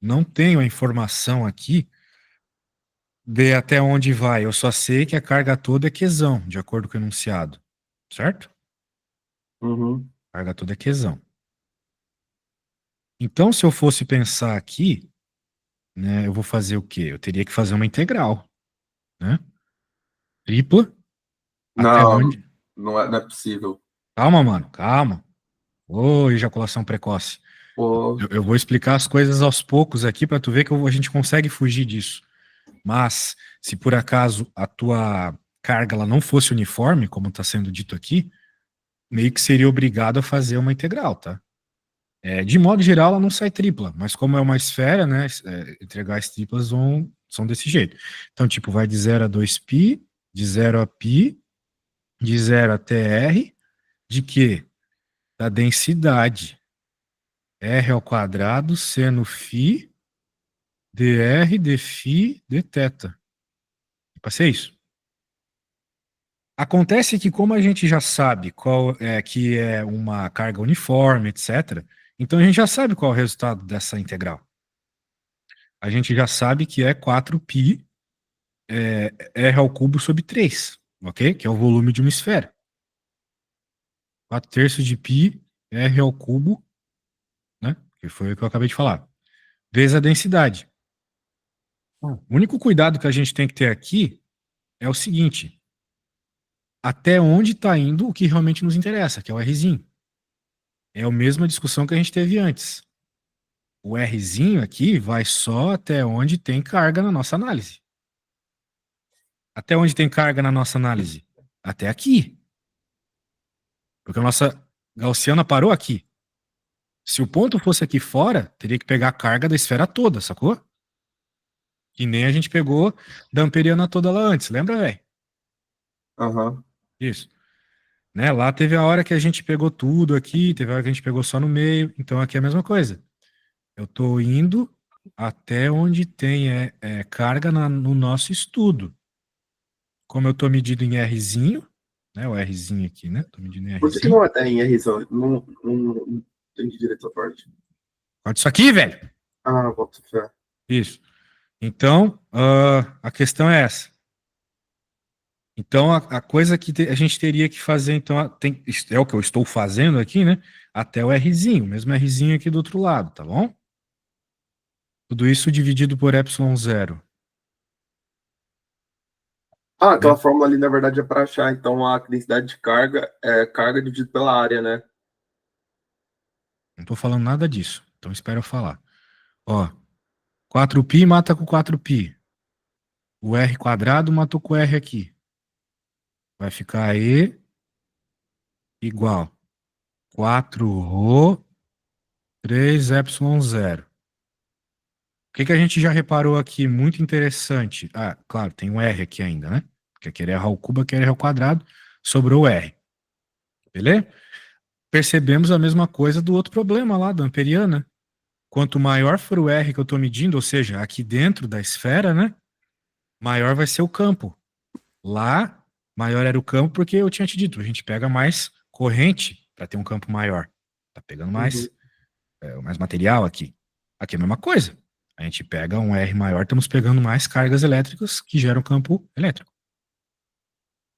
não tenho a informação aqui de até onde vai. Eu só sei que a carga toda é quesão, de acordo com o enunciado. Certo? Uhum. A carga toda é quesão. Então, se eu fosse pensar aqui, né, eu vou fazer o quê? Eu teria que fazer uma integral, né? Tripla, até Não, onde? não é possível. Calma, mano, calma. Ô, ejaculação precoce. Pô, Eu vou explicar as coisas aos poucos aqui para tu ver que a gente consegue fugir disso. Mas, se por acaso a tua carga ela não fosse uniforme, como está sendo dito aqui, meio que seria obrigado a fazer uma integral, tá? De modo geral, ela não sai tripla, mas como é uma esfera, né? Integrais triplas são desse jeito. Então, tipo, vai de 0 a 2π, de 0 a π, de 0 até r, de quê? Da densidade. R ao quadrado seno φ dr dφ dθ. Passei isso? Acontece que como a gente já sabe qual é que é uma carga uniforme, etc., então a gente já sabe qual é o resultado dessa integral. A gente já sabe que é 4π r ao cubo sobre 3, ok? Que é o volume de uma esfera. 4 terços de π r ao cubo, né? Que foi o que eu acabei de falar. Vezes a densidade. O único cuidado que a gente tem que ter aqui é o seguinte: até onde está indo o que realmente nos interessa, que é o Rzinho. É a mesma discussão que a gente teve antes. O Rzinho aqui vai só até onde tem carga na nossa análise. Até onde tem carga na nossa análise? Até aqui. Porque a nossa gaussiana parou aqui. Se o ponto fosse aqui fora, teria que pegar a carga da esfera toda, sacou? Que nem a gente pegou da amperiana toda lá antes, lembra, velho? Aham. Isso. Né? Lá teve a hora que a gente pegou tudo aqui, teve a hora que a gente pegou só no meio, então aqui é a mesma coisa. Eu tô indo até onde tem carga no nosso estudo. Como eu tô medindo em Rzinho, né? O Rzinho aqui, né? Tô medindo em Por que Rzinho. não é em R? Não entendi direito essa parte. Olha isso aqui, velho. Ah, boto fé. Isso. Então, a questão é essa. Então, a coisa que a gente teria que fazer, então, é o que eu estou fazendo aqui, né? Até o Rzinho, mesmo Rzinho aqui do outro lado, tá bom? Tudo isso dividido por ε0, Ah, né? aquela fórmula ali, na verdade, é para achar, então, a densidade de carga é carga dividido pela área, né? Não tô falando nada disso, então espera eu falar. Ó, 4π mata com 4π. O R quadrado matou com o R aqui. Vai ficar E igual 4ρ 3ε0. O que a gente já reparou aqui, muito interessante? Ah, claro, tem um R aqui ainda, né? Porque aqui era R ao cubo, aqui era R ao quadrado, sobrou o R. Beleza? Percebemos a mesma coisa do outro problema lá, da amperiana. Quanto maior for o R que eu estou medindo, ou seja, aqui dentro da esfera, né? Maior vai ser o campo. Lá, maior era o campo porque eu tinha te dito, a gente pega mais corrente para ter um campo maior. Tá pegando Uhum. mais material aqui. Aqui é a mesma coisa. A gente pega um R maior, estamos pegando mais cargas elétricas que geram campo elétrico.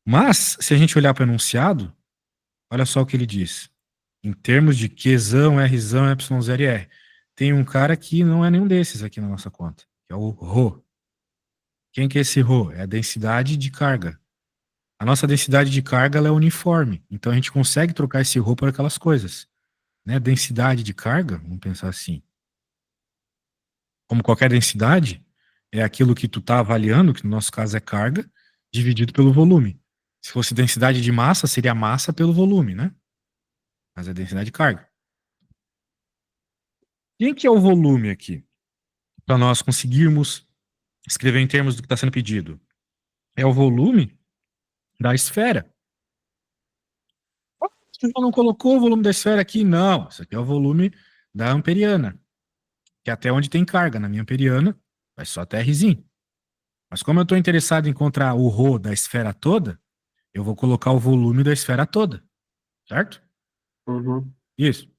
Mas, se a gente olhar para o enunciado, olha só o que ele diz. Em termos de Qzão, Rzão, Y0 e R. Tem um cara que não é nenhum desses aqui na nossa conta, que é o ρ. Quem que é esse ρ? É a densidade de carga. A nossa densidade de carga ela é uniforme, então a gente consegue trocar esse ρ por aquelas coisas. Né? Densidade de carga, vamos pensar assim, como qualquer densidade, é aquilo que tu está avaliando, que no nosso caso é carga, dividido pelo volume. Se fosse densidade de massa, seria massa pelo volume, né? Mas é densidade de carga. Quem que é o volume aqui? Para nós conseguirmos escrever em termos do que está sendo pedido. É o volume da esfera. Você já não colocou o volume da esfera aqui? Não. Isso aqui é o volume da amperiana, que é até onde tem carga. Na minha amperiana, vai só até Rzinho. Mas como eu estou interessado em encontrar o ρ da esfera toda, eu vou colocar o volume da esfera toda, certo? Uhum. Isso.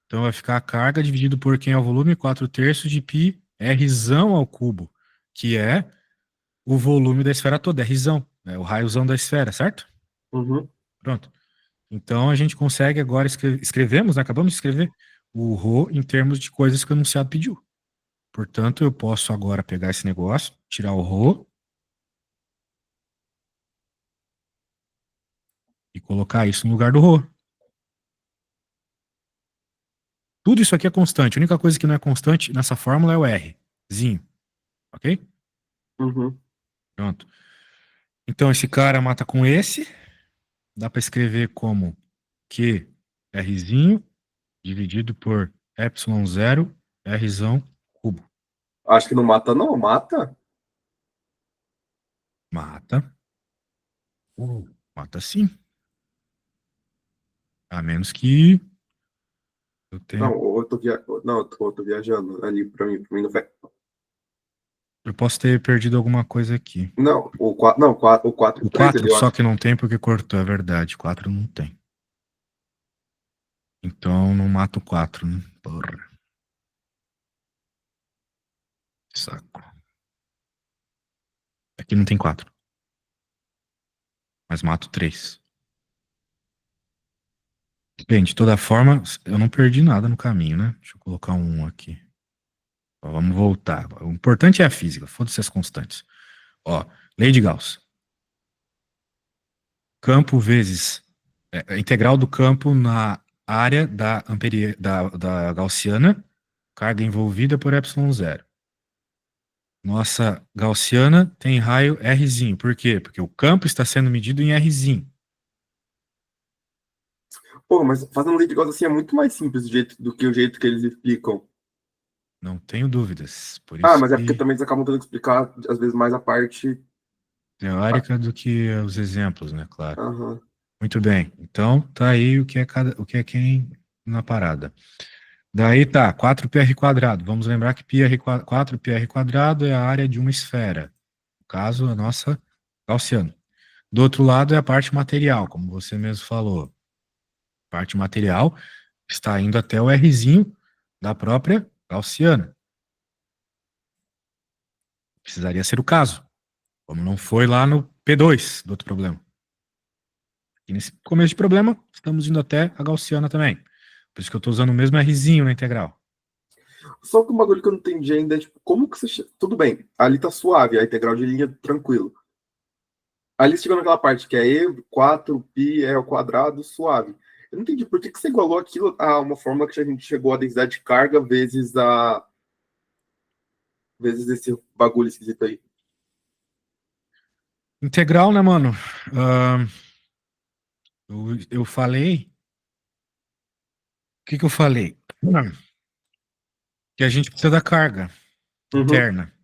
Então vai ficar a carga dividido por quem é o volume, 4 terços de π Rzão ao cubo, que é o volume da esfera toda, é Rzão, é o raiozão da esfera, certo? Uhum. Pronto. Então a gente consegue agora, escrevemos, né? Acabamos de escrever o ρ em termos de coisas que o enunciado pediu. Portanto, eu posso agora pegar esse negócio, tirar o ρ e colocar isso no lugar do ρ. Tudo isso aqui é constante. A única coisa que não é constante nessa fórmula é o Rzinho. Ok? Uhum. Pronto. Então esse cara mata com esse. Dá para escrever como Q Rzinho dividido por ε0 Rzão cubo. Acho que não mata, não. Mata? Mata. Mata sim. A menos que eu tenha. Não, ou eu tô, não, eu tô viajando ali pra mim não faz. Eu posso ter perdido alguma coisa aqui. Não, o 4, não, o 4 O e 3 4 ali, eu só acho. que não tem porque cortou, é verdade. 4 não tem. Então não mato 4, né? Porra. Saco. Aqui não tem 4. Mas mato 3. Bem, de toda forma, eu não perdi nada no caminho, né? Deixa eu colocar um aqui. Ó, vamos voltar. O importante é a física. Foda-se as constantes. Ó, lei de Gauss. Campo vezes a integral do campo na área da gaussiana, carga envolvida por ε0. Nossa gaussiana tem raio Rzinho. Por quê? Porque o campo está sendo medido em Rzinho. Pô, mas fazendo lei de Gauss assim é muito mais simples do que o jeito que eles explicam. Não tenho dúvidas. Por Ah, isso mas é porque que também eles acabam tendo que explicar, às vezes, mais a parte. teórica do que os exemplos, né? Claro. Aham. Muito bem. Então, tá aí o que é quem na parada. Daí tá, 4πr quadrado. Vamos lembrar que 4πr quadrado é a área de uma esfera. No caso, a nossa gaussiana. Do outro lado é a parte material, como você mesmo falou. Parte material está indo até o Rzinho da própria gaussiana. Precisaria ser o caso, como não foi lá no P2 do outro problema. E nesse começo de problema, estamos indo até a gaussiana também. Por isso que eu estou usando o mesmo Rzinho na integral. Só que um bagulho que eu não entendi ainda é, tipo, como que você. Tudo bem, ali tá suave, a integral de linha tranquilo. Ali chegou naquela parte que é E, 4, π, é ao quadrado, suave. Eu não entendi por que que você igualou aquilo a uma fórmula que a gente chegou a densidade de carga vezes esse bagulho esquisito aí. Integral, né, mano? Ah, eu falei. O que eu falei? Que a gente precisa da carga Uhum. interna.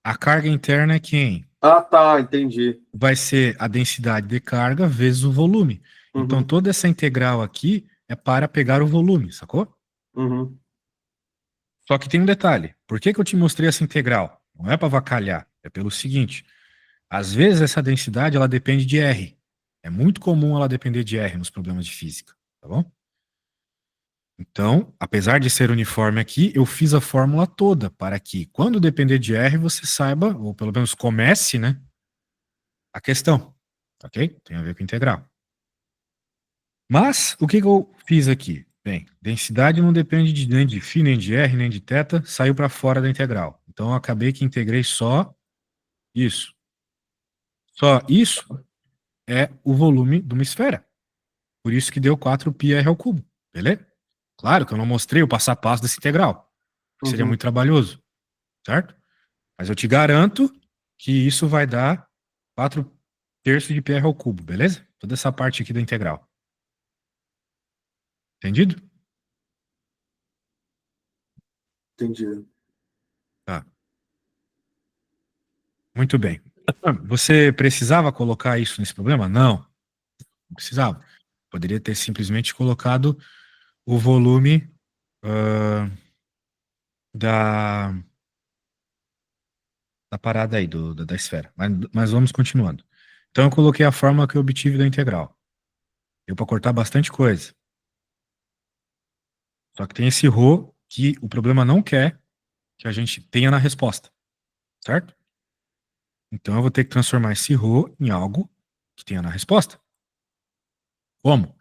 A carga interna é quem? Ah, tá, entendi. Vai ser a densidade de carga vezes o volume. Então, Uhum, toda essa integral aqui é para pegar o volume, sacou? uhum, Só que tem um detalhe. Por que que eu te mostrei essa integral? Não é para avacalhar. É pelo seguinte. Às vezes essa densidade ela depende de R. É muito comum ela depender de R nos problemas de física, tá bom? Então, apesar de ser uniforme aqui, eu fiz a fórmula toda para que, quando depender de R, você saiba, ou pelo menos comece, né, a questão, ok? Tem a ver com integral. Mas, o que que eu fiz aqui? Bem, densidade não depende nem de φ, nem de R, nem de θ, saiu para fora da integral. Então, eu acabei que integrei só isso. Só isso é o volume de uma esfera. Por isso que deu 4πr ao cubo, beleza? Claro que eu não mostrei o passo a passo dessa integral, porque seria uhum. muito trabalhoso, certo? Mas eu te garanto que isso vai dar 4/3 de πr ao cubo, beleza? Toda essa parte aqui da integral. Entendido? Entendi. Tá. Muito bem. Você precisava colocar isso nesse problema? Não, não precisava. Poderia ter simplesmente colocado o volume ah, da, da parada aí, da esfera. Mas vamos continuando. Então eu coloquei a fórmula que eu obtive da integral. Deu para cortar bastante coisa. Só que tem esse ρ que o problema não quer que a gente tenha na resposta, certo? Então eu vou ter que transformar esse ρ em algo que tenha na resposta. Como?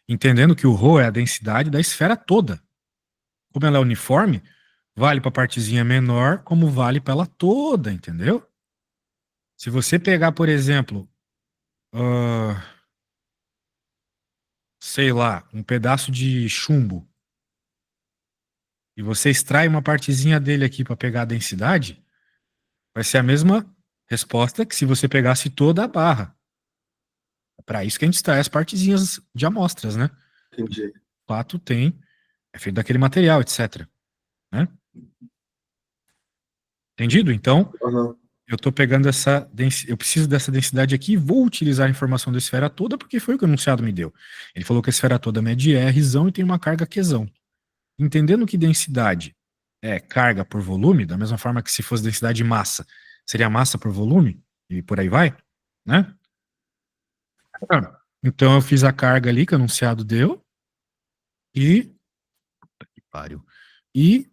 Entendendo que o ρ é a densidade da esfera toda. Como ela é uniforme, vale para a partezinha menor como vale para ela toda, entendeu? Se você pegar, por exemplo, ah, sei lá, um pedaço de chumbo e você extrai uma partezinha dele aqui para pegar a densidade, vai ser a mesma resposta que se você pegasse toda a barra. É para isso que a gente extrai as partezinhas de amostras, né? Entendi. O pato tem, é feito daquele material, etc. Né? Entendido? Então, Aham. eu estou pegando eu preciso dessa densidade aqui e vou utilizar a informação da esfera toda porque foi o que o enunciado me deu. Ele falou que a esfera toda mede Rzão e tem uma carga Qzão. Entendendo que densidade é carga por volume, da mesma forma que se fosse densidade de massa, seria massa por volume, e por aí vai, né? Então eu fiz a carga ali que o enunciado deu, e, puta que pariu, e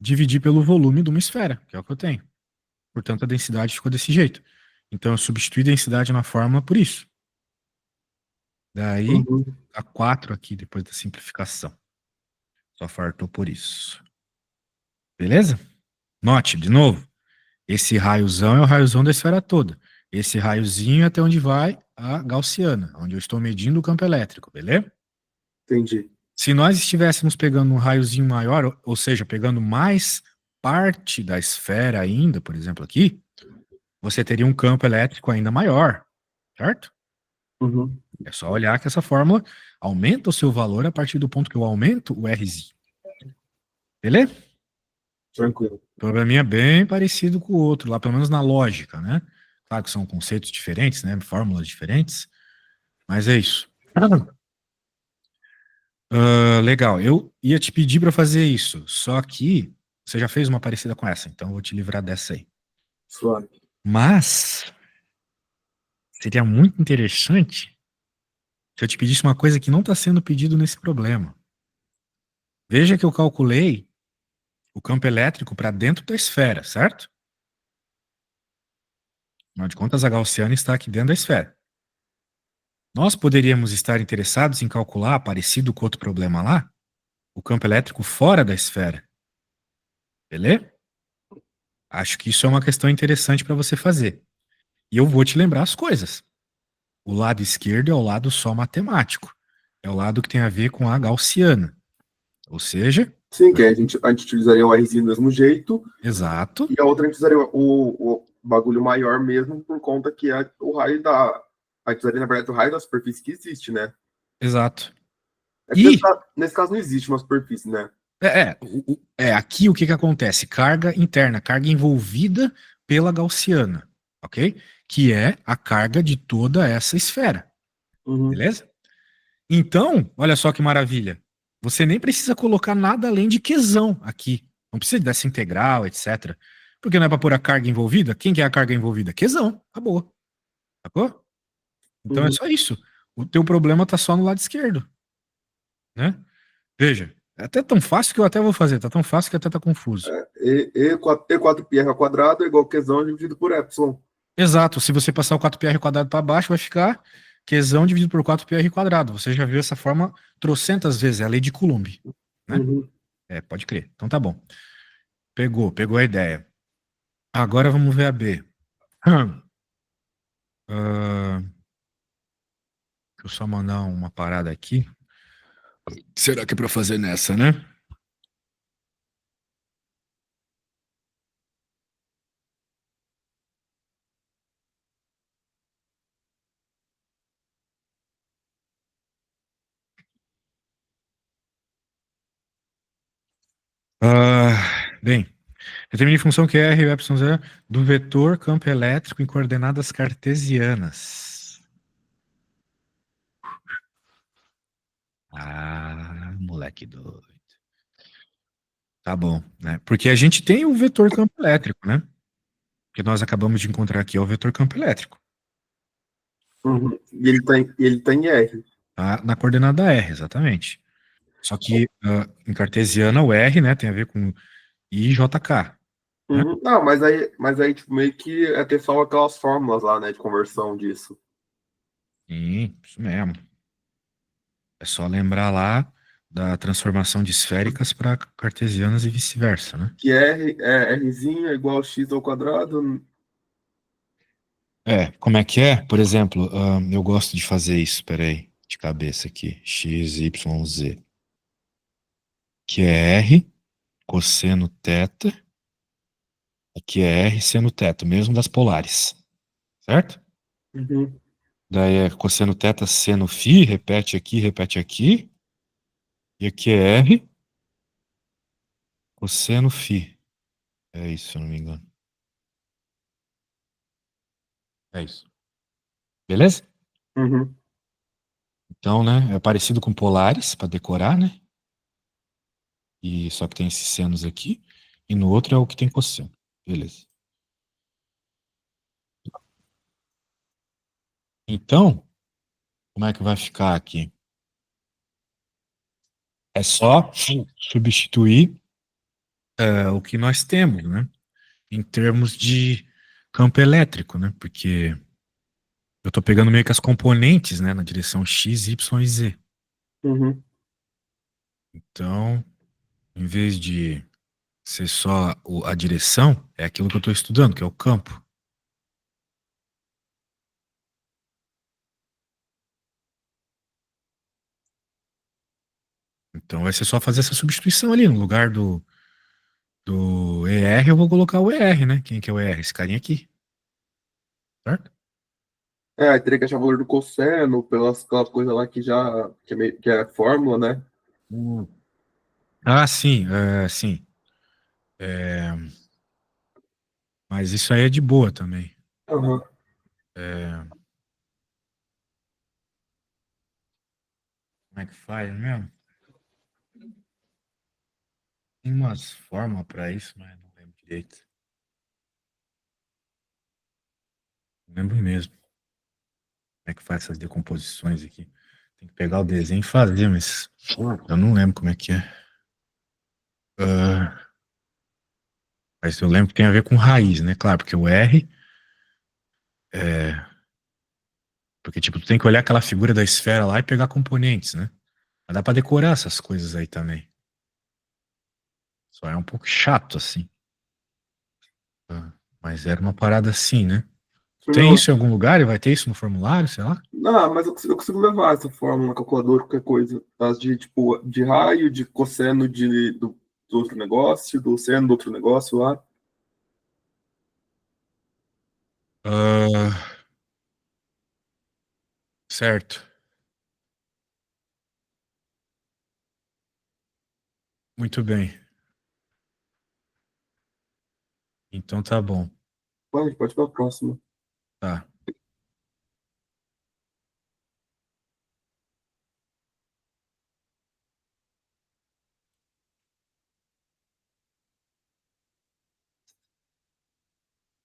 dividi pelo volume de uma esfera, que é o que eu tenho. Portanto, a densidade ficou desse jeito. Então eu substituí densidade na fórmula por isso. Daí, Uhum. a 4 aqui, depois da simplificação. Só faltou por isso. Beleza? Note, de novo, esse raiozão é o raiozão da esfera toda. Esse raiozinho é até onde vai a gaussiana, onde eu estou medindo o campo elétrico, beleza? Entendi. Se nós estivéssemos pegando um raiozinho maior, ou seja, pegando mais parte da esfera ainda, por exemplo, aqui, você teria um campo elétrico ainda maior, certo? Uhum. É só olhar que essa fórmula aumenta o seu valor a partir do ponto que eu aumento o Rzinho. Beleza? Tranquilo. O probleminha é bem parecido com o outro, lá pelo menos na lógica, né? Claro que são conceitos diferentes, né? Fórmulas diferentes, mas é isso. Legal, eu ia te pedir para fazer isso, só que você já fez uma parecida com essa, então eu vou te livrar dessa aí. Suave. Mas seria muito interessante se eu te pedisse uma coisa que não está sendo pedido nesse problema. Veja que eu calculei o campo elétrico para dentro da esfera, certo? Afinal de contas, a gaussiana está aqui dentro da esfera. Nós poderíamos estar interessados em calcular, parecido com outro problema lá, o campo elétrico fora da esfera. Beleza? Acho que isso é uma questão interessante para você fazer. E eu vou te lembrar as coisas. O lado esquerdo é o lado só matemático. É o lado que tem a ver com a gaussiana. Ou seja, Sim, que a gente utilizaria o Rzinho do mesmo jeito, exato, e a outra a gente usaria o bagulho maior mesmo, por conta que é o raio da. A gente usaria, na verdade, o raio da superfície que existe, né? exato. É que nesse E caso, nesse caso não existe uma superfície, né? aqui o que que acontece? Carga interna, carga envolvida pela gaussiana, ok? Que é a carga de toda essa esfera, Uhum. beleza? Então, olha só que maravilha. Você nem precisa colocar nada além de quesão aqui. Não precisa dessa integral, etc. Porque não é para pôr a carga envolvida? Quem que é a carga envolvida? Quesão. Acabou. Sacou? Então é Uhum. só isso. O teu problema tá só no lado esquerdo, né? Veja, é até tão fácil que eu até vou fazer. Tá tão fácil que até tá confuso. E4πr ao quadrado é igual a Qzão dividido por Epsilon. Exato. Se você passar o 4πr quadrado para baixo, vai ficar quesão dividido por 4πr quadrado. Você já viu essa forma trocentas vezes. É a lei de Coulomb, né? Uhum. É, pode crer. Então tá bom. Pegou a ideia. Agora vamos ver a B. Ah, deixa eu só mandar uma parada aqui. Será que é pra fazer nessa, né? Bem, determine função que R e epsilon zero do vetor campo elétrico em coordenadas cartesianas. Moleque doido. Tá bom, né? Porque a gente tem o vetor campo elétrico, né? Que nós acabamos de encontrar aqui é o vetor campo elétrico, Uhum. E ele tem R. tá? Na coordenada R, exatamente. Só que em cartesiana o R, né, tem a ver com I e JK, né? Uhum. Não, mas aí tipo, meio que é ter só aquelas fórmulas lá, né, de conversão disso. Sim, isso mesmo. É só lembrar lá da transformação de esféricas para cartesianas e vice-versa, né? Que Rzinho é igual a x ao quadrado. Como é que é? Por exemplo, eu gosto de fazer isso, peraí, de cabeça aqui. X, Y, Z. Que é R cosseno θ, aqui é R seno θ, mesmo das polares, certo? Uhum. Daí é cosseno θ seno φ, repete aqui, e aqui é R cosseno φ. É isso, se eu não me engano. É isso. Beleza? Uhum. Então, né, é parecido com polares, para decorar, né? E só que tem esses senos aqui. E no outro é o que tem cosseno. Beleza. Então, como é que vai ficar aqui? É só substituir o que nós temos, né? Em termos de campo elétrico, né? Porque eu estou pegando meio que as componentes, né? Na direção X, Y e Z. Uhum. Então, em vez de ser só a direção, é aquilo que eu estou estudando, que é o campo. Então vai ser só fazer essa substituição ali. No lugar do ER, eu vou colocar o ER, né? Quem que é o ER? Esse carinha aqui. Certo? Aí teria que achar o valor do cosseno, pelas aquelas coisas lá que já. Que é fórmula, né? Hum. Ah, sim, sim. É, mas isso aí é de boa também. Aham. É, como é que faz mesmo? Tem umas fórmulas para isso, mas não lembro direito. Não lembro mesmo. Como é que faz essas decomposições aqui? Tem que pegar o desenho e fazer, mas eu não lembro como é que é. Ah, mas eu lembro que tem a ver com raiz, né? Claro, porque o R é. Porque, tipo, tu tem que olhar aquela figura da esfera lá e pegar componentes, né? Mas dá pra decorar essas coisas aí também. Só é um pouco chato, assim. Ah, mas era uma parada assim, né? Tem Não, isso em algum lugar e vai ter isso no formulário, sei lá? não, mas eu consigo levar essa fórmula, calculadora, qualquer coisa. As de, tipo, de raio, de cosseno do outro negócio, do seno do outro negócio lá. Ah, certo. Muito bem. Então tá bom. Pode ir pra próxima. Tá.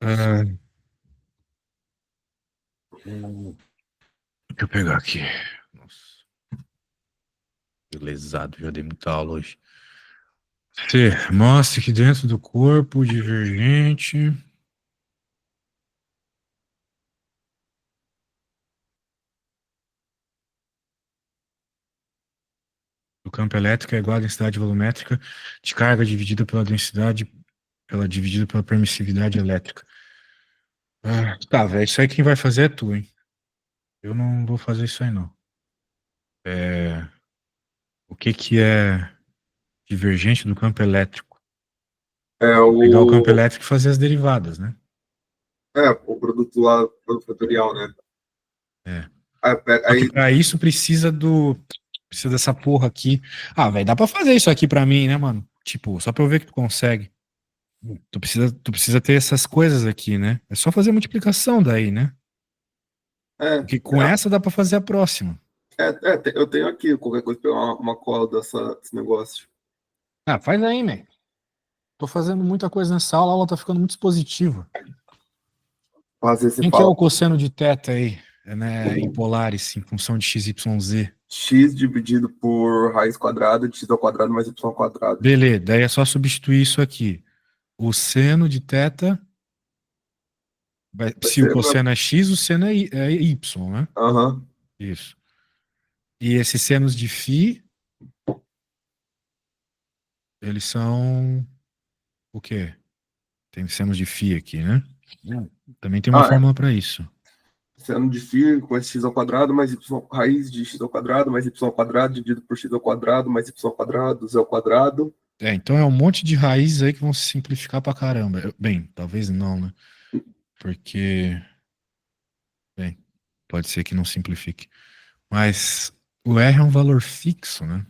Ah, deixa eu pegar aqui. Nossa, que lesado, já dei muita aula hoje. C. Mostre que dentro do corpo divergente. O campo elétrico é igual à densidade volumétrica de carga dividida pela densidade, dividida pela permissividade elétrica. Ah, tá, velho. Isso aí quem vai fazer é tu, hein? Eu não vou fazer isso aí, não. É, o que que é divergente do campo elétrico? É Pegar o campo o, elétrico e fazer as derivadas, né? o produto lá, produto fatorial, né? É. Só que Aí, pra isso precisa dessa porra aqui. Ah, velho, dá pra fazer isso aqui pra mim, né, mano? Tipo, só pra eu ver que tu consegue. Tu precisa ter essas coisas aqui, né? É só fazer multiplicação daí, né? é, Porque com essa dá pra fazer a próxima. eu tenho aqui qualquer coisa, pegar uma cola desse negócio. Ah, faz aí, man. Tô fazendo muita coisa nessa aula, a aula tá ficando muito expositiva. Às vezes você Quem que é fala o cosseno de θ aí, né, em polares, em função de x, y, z? x dividido por raiz quadrada de x ao quadrado mais y ao quadrado. Beleza, daí é só substituir isso aqui. O seno de θ, Vai se o ser, cosseno é x, o seno é y, né? aham. Isso. E esses senos de φ, eles são o quê? Tem senos de φ aqui, né? Também tem uma Ah, fórmula para isso. seno de φ com esse x ao quadrado mais y, raiz de x ao quadrado mais y ao quadrado dividido por x ao quadrado mais y ao quadrado, z ao quadrado. Então é um monte de raízes aí que vão se simplificar pra caramba. Bem, talvez não, né? Porque, bem, pode ser que não simplifique. Mas o R é um valor fixo, né?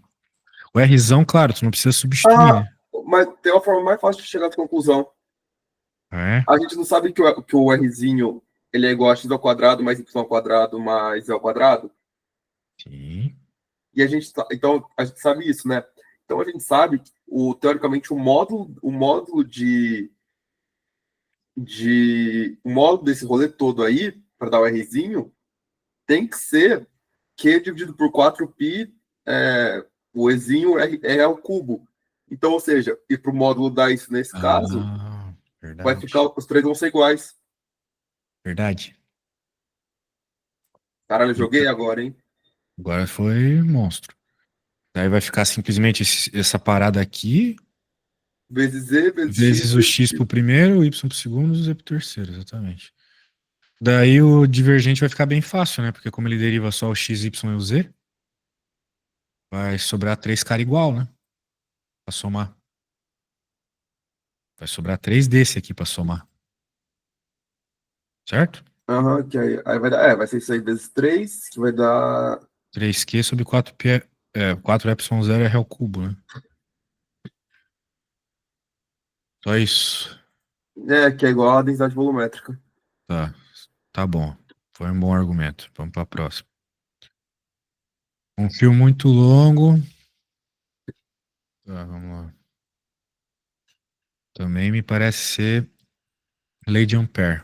O Rzão, claro, tu não precisa substituir, Ah, né? mas tem uma forma mais fácil de chegar a essa conclusão. É? A gente não sabe que o Rzinho ele é igual a x ao quadrado mais y ao quadrado mais z ao quadrado. Sim. E a gente, então, a gente sabe isso, né? Então a gente sabe que, teoricamente, o módulo o módulo desse rolê todo aí, para dar o Rzinho, tem que ser Q dividido por 4π, o Ezinho é ao cubo. Então, ou seja, e para o módulo dar isso nesse caso, vai Verdade. ficar, os três vão ser iguais. Verdade. Caralho, eu joguei agora, hein? Agora foi monstro. Daí vai ficar simplesmente essa parada aqui, Vezes Z, vezes X, vezes o vezes x Y. pro primeiro, o y pro segundo e o z pro terceiro, exatamente. Daí o divergente vai ficar bem fácil, né? Porque como ele deriva só o x, y e o z, vai sobrar três caras igual, né? Pra somar. Vai sobrar três desse aqui pra somar. Certo? Aham, que aí vai dar, vai ser isso aí vezes 3, que vai dar. 3q sobre 4π, 4ε0 r ao cubo, né? Só isso. Que é igual a densidade volumétrica. Tá. Tá bom. Foi um bom argumento. Vamos pra próxima. Um fio muito longo. Tá, vamos lá. Também me parece ser lei de Ampère.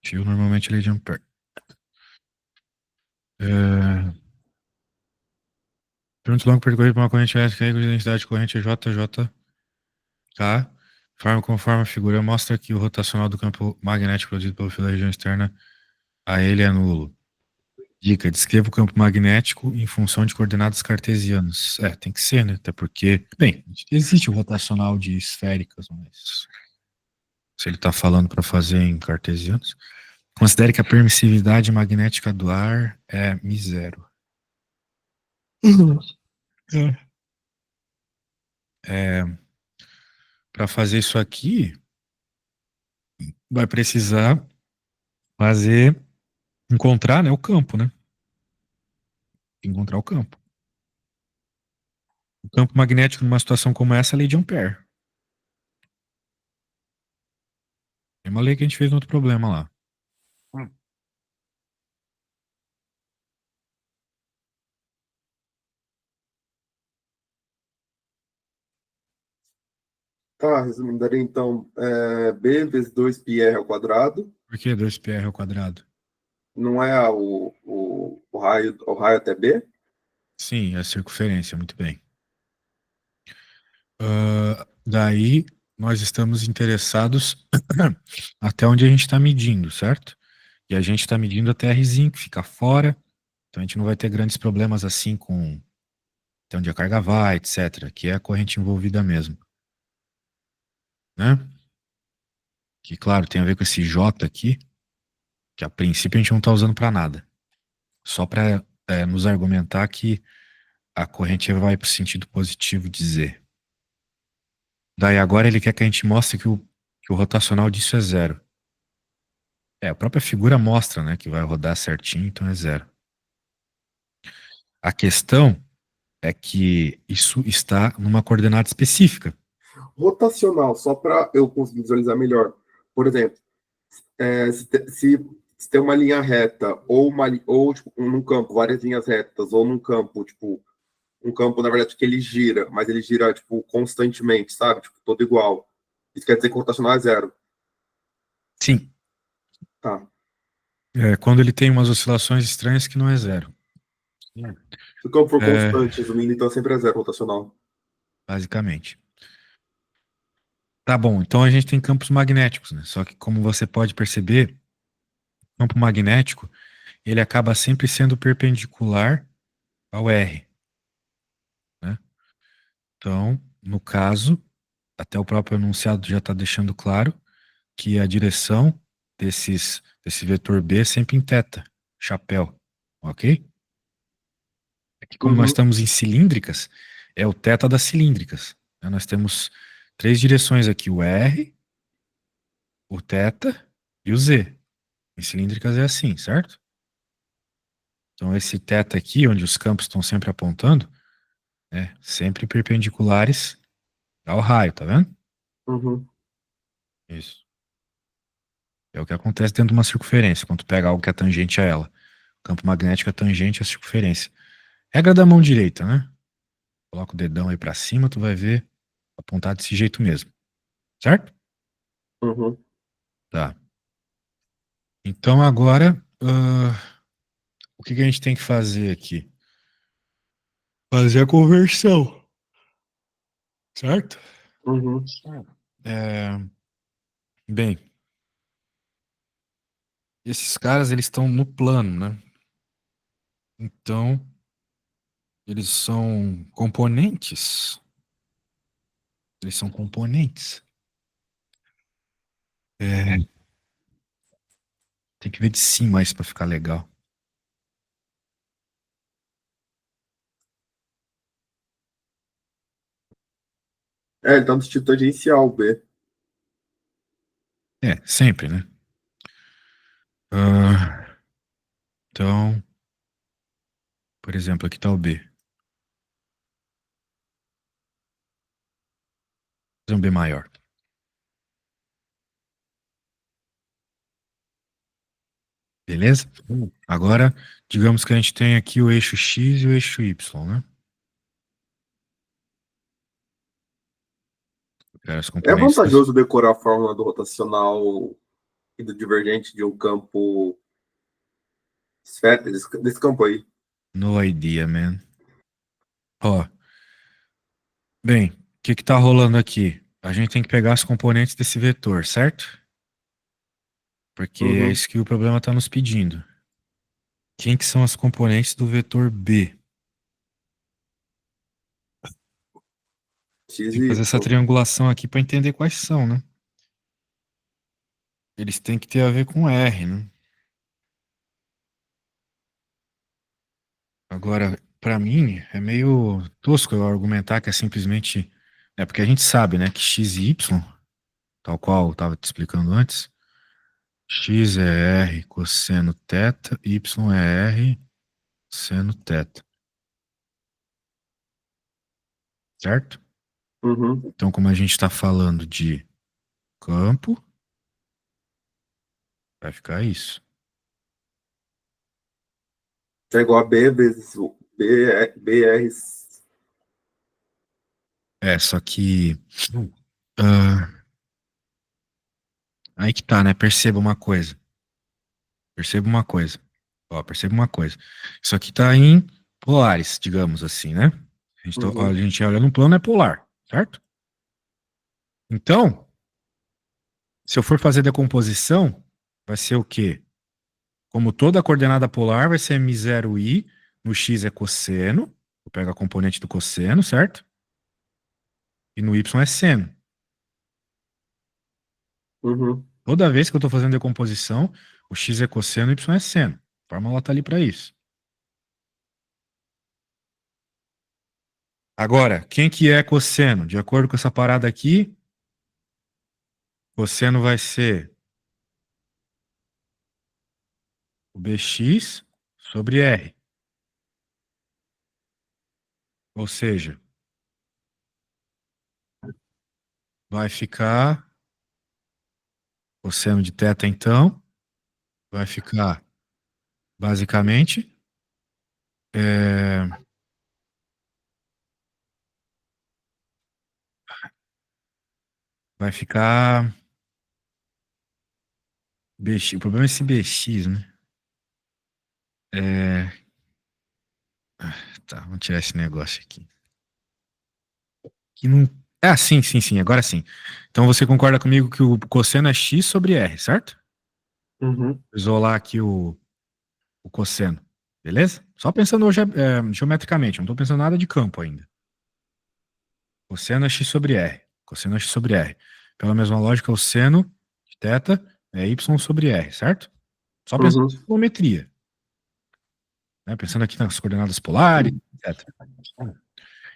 Fio normalmente é lei de Ampère. Fio muito longo percorrido por uma corrente elétrica com densidade de corrente JJ. Tá? Conforme a figura mostra que o rotacional do campo magnético produzido pelo fio da região externa a ele é nulo. Dica: descreva o campo magnético em função de coordenadas cartesianas. Tem que ser, né? Até porque, bem, existe o rotacional de esféricas, mas se ele está falando para fazer em cartesianos, considere que a permissividade magnética do ar é μ0. Para fazer isso aqui, vai precisar encontrar, né, o campo, né? Encontrar o campo. O campo magnético numa situação como essa é a lei de Ampère. É uma lei que a gente fez no outro problema lá. Tá, resumindo, daria então B vezes 2πr ao quadrado. Por que 2πr ao quadrado? Não é o raio até B? Sim, é a circunferência, muito bem. Daí, nós estamos interessados até onde a gente está medindo, certo? E a gente está medindo até Rzinho, que fica fora, então a gente não vai ter grandes problemas assim com até onde a carga vai, etc., que é a corrente envolvida mesmo. Né? Que, claro, tem a ver com esse J aqui, que a princípio a gente não está usando para nada. Só para nos argumentar que a corrente vai para o sentido positivo de Z. Daí agora ele quer que a gente mostre que o rotacional disso é zero. A própria figura mostra, né, que vai rodar certinho, então é zero. A questão é que isso está numa coordenada específica. Rotacional, só para eu conseguir visualizar melhor. Por exemplo, se tem uma linha reta, ou tipo, num campo, várias linhas retas, ou num campo, tipo, um campo, na verdade, que ele gira, mas ele gira, tipo, constantemente, sabe? Tipo, todo igual. Isso quer dizer que o rotacional é zero. Sim. Tá. Quando ele tem umas oscilações estranhas que não é zero. Se o campo for constante, resumindo, então sempre é zero rotacional. Basicamente. Tá bom, então a gente tem campos magnéticos, né? Só que como você pode perceber, o campo magnético, ele acaba sempre sendo perpendicular ao R. Né? Então, no caso, até o próprio enunciado já está deixando claro que a direção desse vetor B é sempre em θ, chapéu, ok? Aqui, como nós estamos em cilíndricas, é o θ das cilíndricas. Né? Nós temos três direções aqui, o R, o θ e o Z. Em cilíndricas é assim, certo? Então esse θ aqui, onde os campos estão sempre apontando, sempre perpendiculares ao raio, tá vendo? Uhum. Isso. É o que acontece dentro de uma circunferência, quando tu pega algo que é tangente a ela. O campo magnético é tangente à circunferência. Regra da mão direita, né? Coloca o dedão aí pra cima, tu vai ver apontar desse jeito mesmo. Certo? Uhum. Tá. Então agora, o que que a gente tem que fazer aqui? Fazer a conversão. Certo? Uhum. É, bem, esses caras, eles estão no plano, né? Então, eles são componentes. Eles são componentes. É, tem que ver de cima isso pra ficar legal. Ele tá no sentido tangencial, B. É, sempre, né? Ah, então, por exemplo, aqui tá o B. Vou fazer um B maior. Beleza? Agora, digamos que a gente tem aqui o eixo X e o eixo Y, né? Era as É componentes das... vantajoso decorar a fórmula do rotacional e do divergente de um campo desse campo aí. No idea, man. Ó, bem, o que que tá rolando aqui? A gente tem que pegar as componentes desse vetor, certo? Porque é Uhum. isso que o problema tá nos pedindo. Quem que são as componentes do vetor B? X Tem que e fazer essa Y. triangulação aqui para entender quais são, né? Eles têm que ter a ver com R, né? Agora, para mim, é meio tosco eu argumentar que é simplesmente. É porque a gente sabe, né, que x e y, tal qual eu estava te explicando antes, x é R cosseno θ, y é R seno θ, certo? Uhum. Então, como a gente está falando de campo, vai ficar isso. É igual a B vezes o BR. É, só que. ah, aí que tá, né? Perceba uma coisa. Perceba uma coisa. Ó, perceba uma coisa. Isso aqui tá em polares, digamos assim, né? A Uhum. gente olha no plano é polar, certo? Então, se eu for fazer decomposição, vai ser o quê? Como toda coordenada polar vai ser m0i, no x é cosseno, eu pego a componente do cosseno, certo? E no y é seno. Uhum. Toda vez que eu estou fazendo decomposição, o x é cosseno, o y é seno. A fórmula tá ali para isso. Agora, quem que é cosseno? De acordo com essa parada aqui, cosseno vai ser o bx sobre r. Ou seja, vai ficar cosseno de θ, então, vai ficar basicamente é, vai ficar bx. O problema é esse bx, né? É, tá, vamos tirar esse negócio aqui. Que não. Ah, sim, sim, sim, agora sim. Então você concorda comigo que o cosseno é x sobre r, certo? Uhum. Vou isolar aqui o cosseno, beleza? Só pensando geometricamente, não estou pensando nada de campo ainda. Cosseno é x sobre r. Cosseno é x sobre r. Pela mesma lógica, o seno de θ é y sobre r, certo? Só pensando Uhum. em geometria, né? Pensando aqui nas coordenadas polares, etc.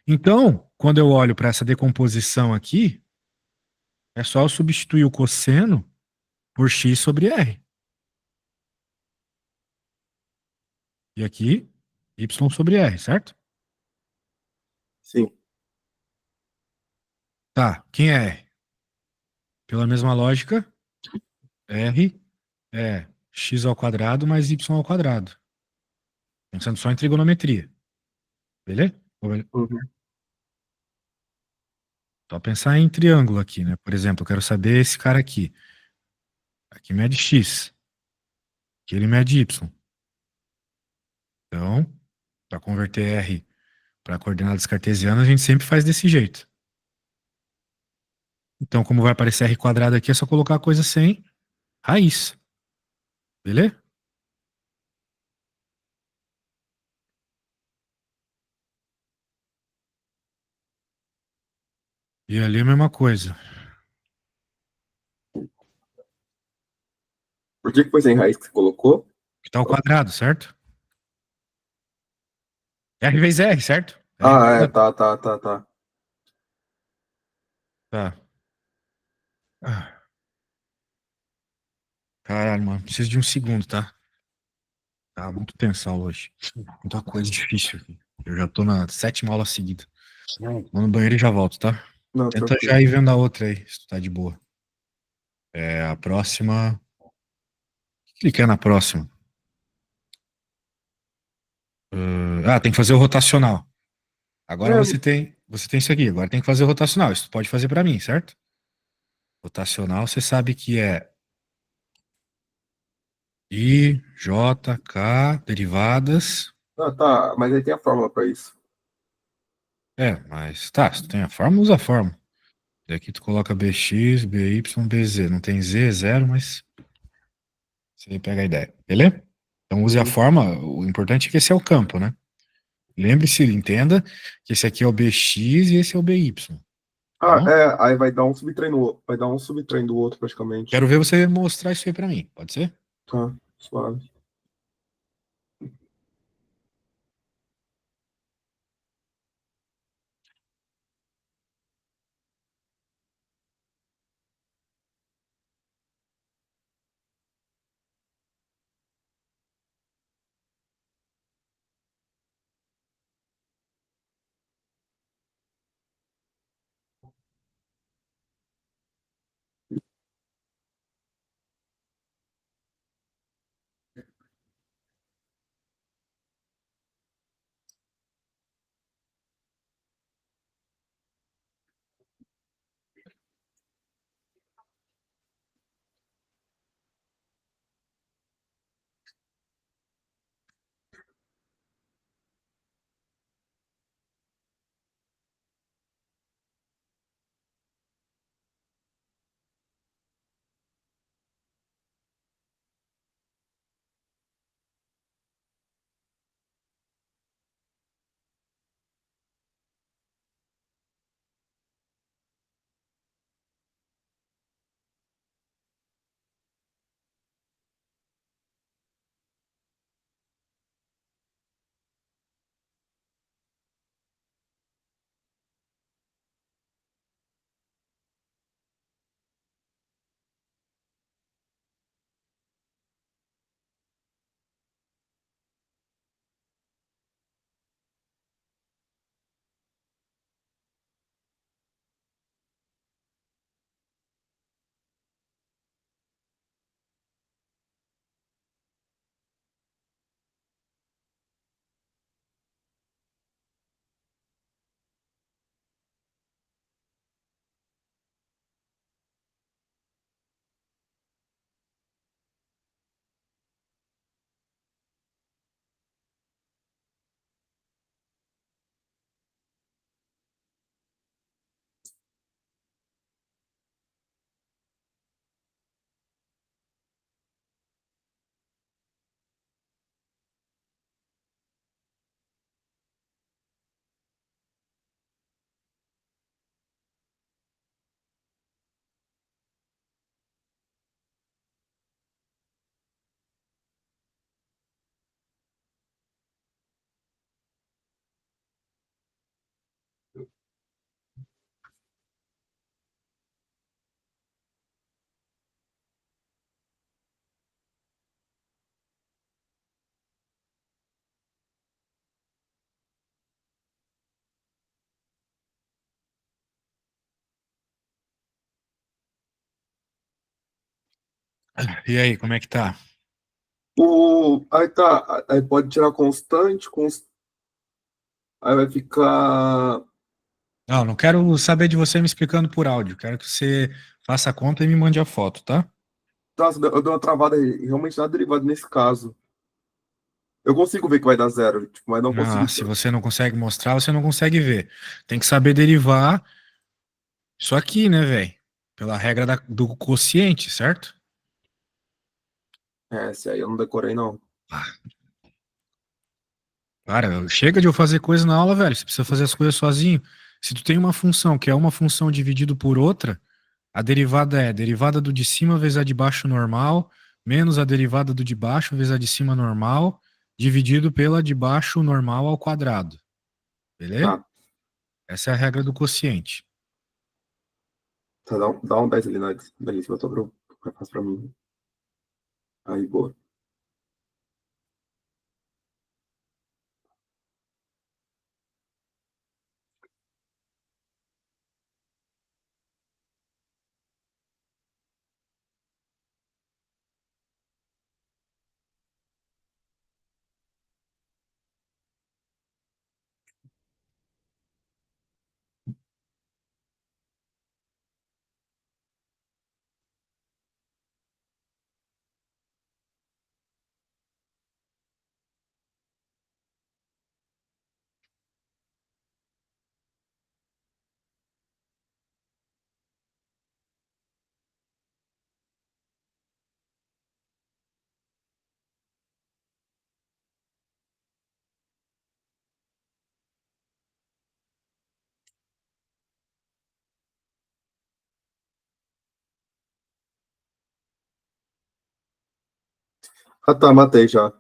Então, quando eu olho para essa decomposição aqui, é só eu substituir o cosseno por x sobre r. E aqui, y sobre r, certo? Sim. Tá, quem é r? Pela mesma lógica, r é x ao quadrado mais y ao quadrado. Pensando só em trigonometria. Beleza? Uhum. Só pensar em triângulo aqui, né? Por exemplo, eu quero saber esse cara aqui. Aqui mede X, aqui ele mede Y. Então, para converter R para coordenadas cartesianas, a gente sempre faz desse jeito. Então, como vai aparecer R quadrado aqui, é só colocar a coisa sem raiz. Beleza? E ali a mesma coisa. Por que foi sem raiz que você colocou? Que tá o quadrado, certo? R vezes R, certo? R Ah, é, quadrado. tá. Tá. Ah, caralho, mano. Preciso de um segundo, tá? Tá muito tensão hoje. Muita coisa difícil aqui. Eu já tô na sétima aula seguida. Vou no banheiro e já volto, tá? Não, Tenta já tranquilo. ir vendo a outra aí, se tu tá de boa. É, a próxima. Clica na próxima. Tem que fazer o rotacional. Agora É, você tem isso aqui. Agora tem que fazer o rotacional. Isso tu pode fazer pra mim, certo? Rotacional, você sabe que é I, J, K, derivadas. tá, mas aí tem a fórmula para isso. Mas tá, se tu tem a fórmula, usa a fórmula. Daqui tu coloca BX, BY, BZ. Não tem Z, é zero, mas você pega a ideia. Beleza? Então use a Uhum. forma. O importante é que esse é o campo, né? Lembre-se, entenda que esse aqui é o BX e esse é o BY. Tá Ah, bom? é, aí vai dar um subtreino, vai dar um subtreino do outro praticamente. Quero ver você mostrar isso aí pra mim. Pode ser? Tá, suave. E aí, como é que tá? Aí tá, aí pode tirar constante, Aí vai ficar. Não quero saber de você me explicando por áudio. Quero que você faça a conta e me mande a foto, tá? Nossa, eu dei uma travada aí, realmente na derivada nesse caso. Eu consigo ver que vai dar zero, tipo, mas não consigo. Se você não consegue mostrar, você não consegue ver. Tem que saber derivar isso aqui, né, velho? Pela regra do quociente, certo? Esse aí eu não decorei, não. Cara, chega de eu fazer coisa na aula, velho. Você precisa fazer as coisas sozinho. Se tu tem uma função que é uma função dividido por outra, a derivada é a derivada do de cima vezes a de baixo normal, menos a derivada do de baixo vezes a de cima normal, dividido pela de baixo normal ao quadrado. Beleza? Tá, Essa é a regra do quociente. tá, dá um 10 ali na belíssima, sobrou. Vai fácil pra mim. Aí, boa. Ah, tá, matei já.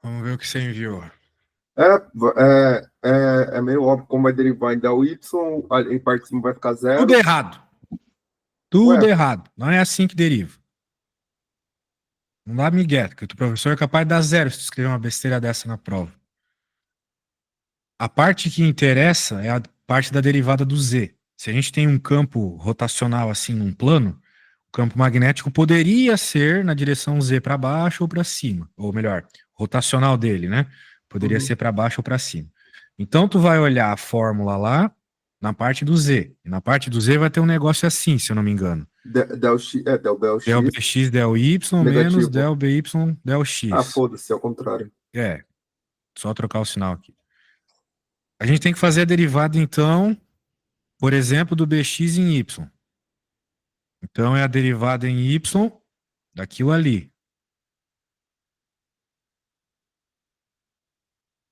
Vamos ver o que você enviou. É meio óbvio como vai derivar em del y, em parte de cima vai ficar Tudo zero. errado. Tudo Ué, errado. Não é assim que deriva. Não dá migué, porque o professor é capaz de dar zero se tu escrever uma besteira dessa na prova. A parte que interessa é a parte da derivada do z. Se a gente tem um campo rotacional assim num plano, o campo magnético poderia ser na direção z para baixo ou para cima, ou melhor, rotacional dele, né? Poderia uhum. ser para baixo ou para cima. Então tu vai olhar a fórmula lá na parte do z. E na parte do z vai ter um negócio assim, se eu não me engano. Del x, del Del bx bx del y menos negativo. del by del Ah, x. foda-se, é o contrário. É, só trocar o sinal aqui. A gente tem que fazer a derivada, então, por exemplo, do bx em y. Então, é a derivada em y daquilo ali.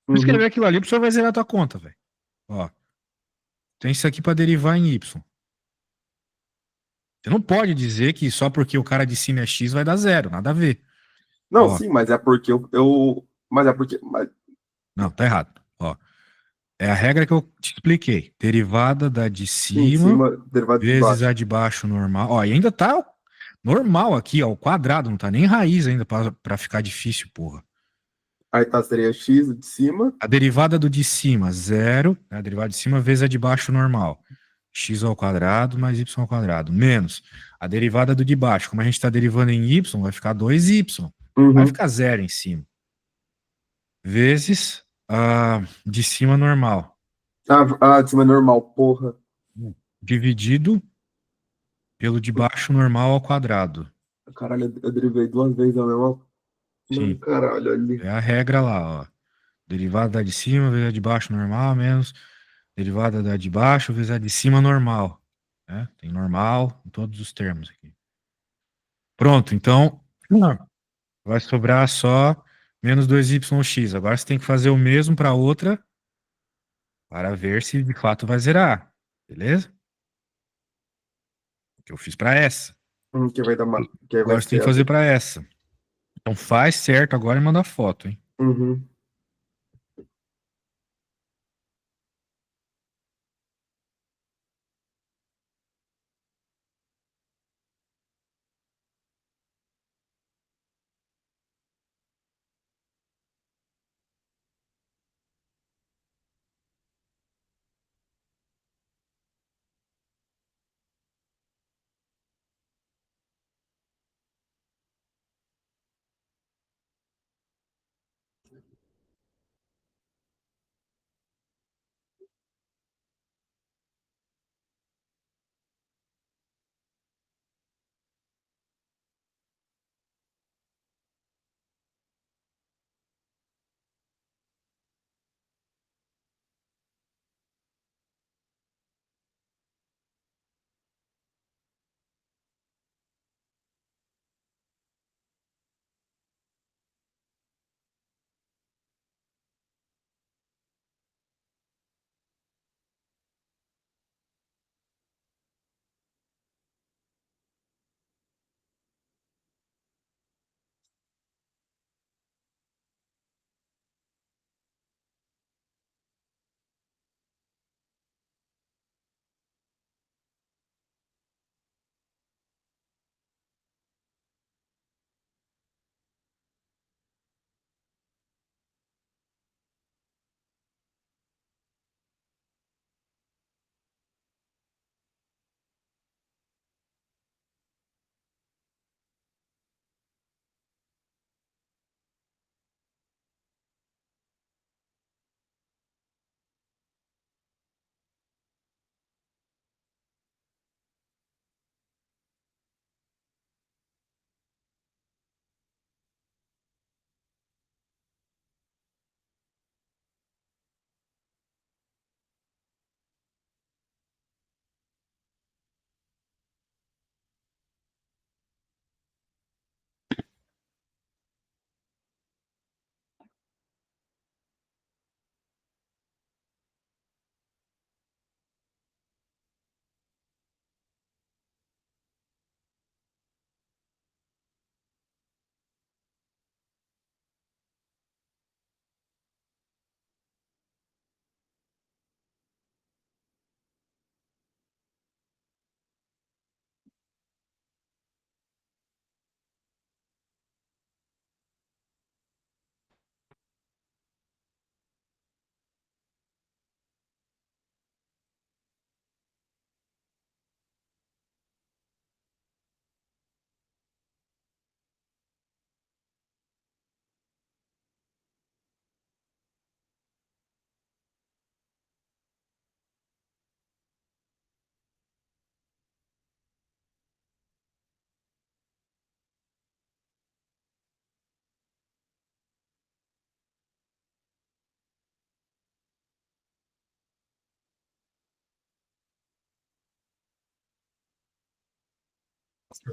Vou escrever Uhum. aquilo ali, o professor vai zerar a tua conta, velho. Ó, tem isso aqui para derivar em y. Você não pode dizer que só porque o cara de cima é x vai dar zero, nada a ver. Não, Ó, sim, mas é porque mas é porque. não, tá errado. Ó, é a regra que eu te expliquei. Derivada da de Sim, em cima cima, derivado de vezes baixo. a de baixo normal. Ó, e ainda tá normal aqui, ó, o quadrado, não tá nem raiz ainda para ficar difícil, porra. Aí tá, seria x de cima. A derivada do de cima, zero, né? A derivada de cima vezes a de baixo normal. X ao quadrado mais y ao quadrado. Menos a derivada do de baixo. Como a gente está derivando em y, vai ficar 2y. Vai Uhum. ficar zero em cima. Vezes a de cima normal. De cima é normal, porra. Dividido pelo de baixo normal ao quadrado. Caralho, eu derivei duas vezes a mesma. Não, Sim, caralho, ali. é a regra lá, ó. Derivada da de cima vezes a de baixo normal, menos derivada da de baixo vezes a de cima normal. Né? Tem normal em todos os termos aqui. Pronto, então vai sobrar só menos 2yx. Agora você tem que fazer o mesmo para outra para ver se de fato vai zerar. Beleza? que eu fiz para essa. Que vai dar uma. Que aí vai Agora você tem que ser. fazer para essa. Então faz certo agora e manda foto, hein? Uhum.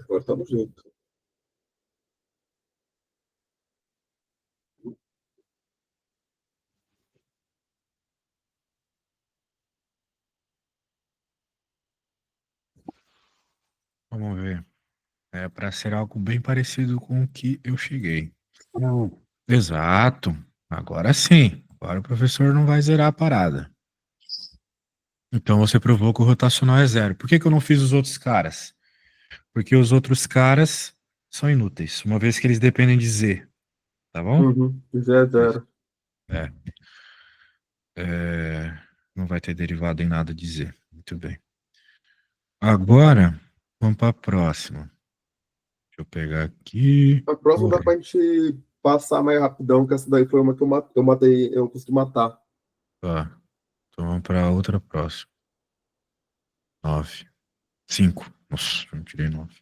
Agora estamos juntos. Vamos ver. É para ser algo bem parecido com o que eu cheguei. Exato. Agora sim. Agora o professor não vai zerar a parada. Então você provou que o rotacional é zero. Por que que eu não fiz os outros caras? Porque os outros caras são inúteis, uma vez que eles dependem de Z. Tá bom? Uhum. Zé zero. É. Não vai ter derivada em nada de Z. Muito bem. Agora, vamos para a próxima. Deixa eu pegar aqui. A próxima dá pra gente passar mais rapidão, que essa daí foi uma que eu matei, eu consegui matar. Tá. Então vamos para outra próxima. 9. 5. Nossa, eu tirei 9.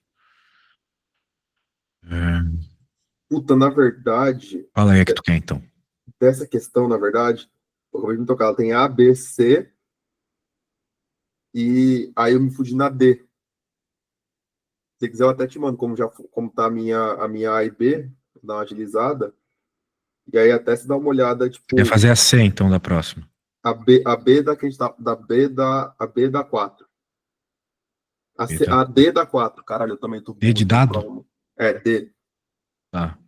Puta, na verdade, Fala aí a que tu quer, então. dessa questão, na verdade, eu acabei de me tocar, ela tem A, B, C, e aí eu me fudi na D. Se quiser, eu até te mando como tá a minha A e B, dar uma agilizada, e aí até se dá uma olhada, tipo, Quer fazer a C, então, da próxima. a B da que a gente tá, da B da 4. Letra A D dá 4. Caralho, eu também tô D burro de de dado? prova. É, D. Tá.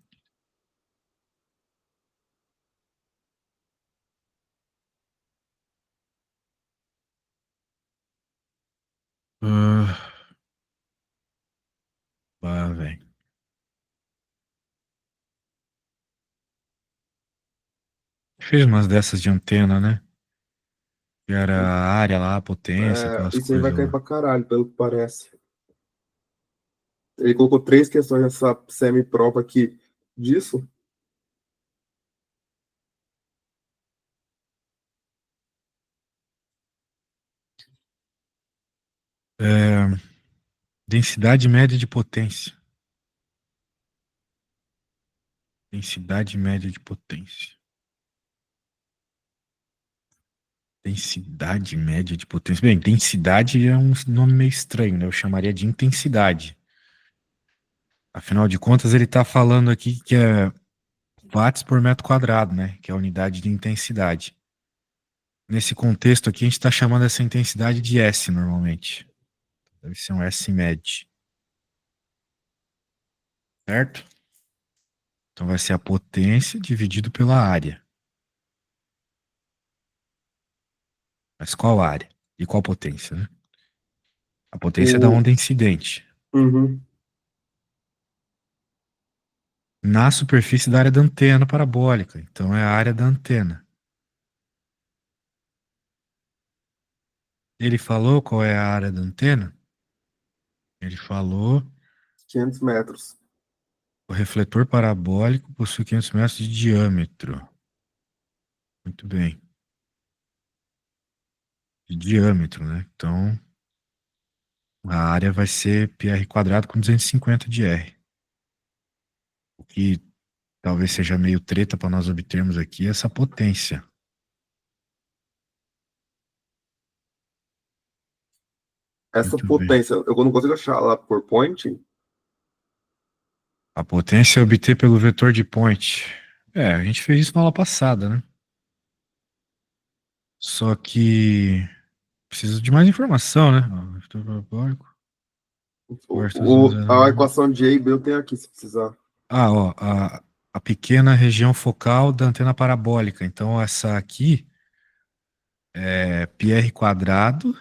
Ah, velho. Fez umas dessas de antena, né? Que era a área lá, a potência, É, aquelas isso aí vai coisas cair lá. pra caralho, pelo que parece. Ele colocou 3 questões nessa semi-prova aqui disso. É, densidade média de potência. Densidade média de potência. Densidade média de potência. Bem, densidade é um nome meio estranho, né? Eu chamaria de intensidade. Afinal de contas, ele está falando aqui que é watts por metro quadrado, né? Que é a unidade de intensidade. Nesse contexto aqui, a gente está chamando essa intensidade de S normalmente. Deve ser um S med. Certo? Então vai ser a potência dividido pela área. Mas qual área? E qual potência, né? A potência da O... onda incidente. Uhum. Na superfície da área da antena parabólica. Então é a área da antena. Ele falou qual é a área da antena? Ele falou 500 metros. o refletor parabólico possui 500 metros de diâmetro. Muito bem. De diâmetro, né? Então a área vai ser πr quadrado com 250 de R. O que talvez seja meio treta para nós obtermos aqui essa potência. Essa Muito bem. potência, eu não consigo achar lá por point. A potência é obter pelo vetor de point. É, a gente fez isso na aula passada, né? Só que precisa de mais informação, né? Ó, vetor parabólico, força A equação de A e B eu tenho aqui, se precisar. ó, a pequena região focal da antena parabólica. Então, essa aqui é πr quadrado,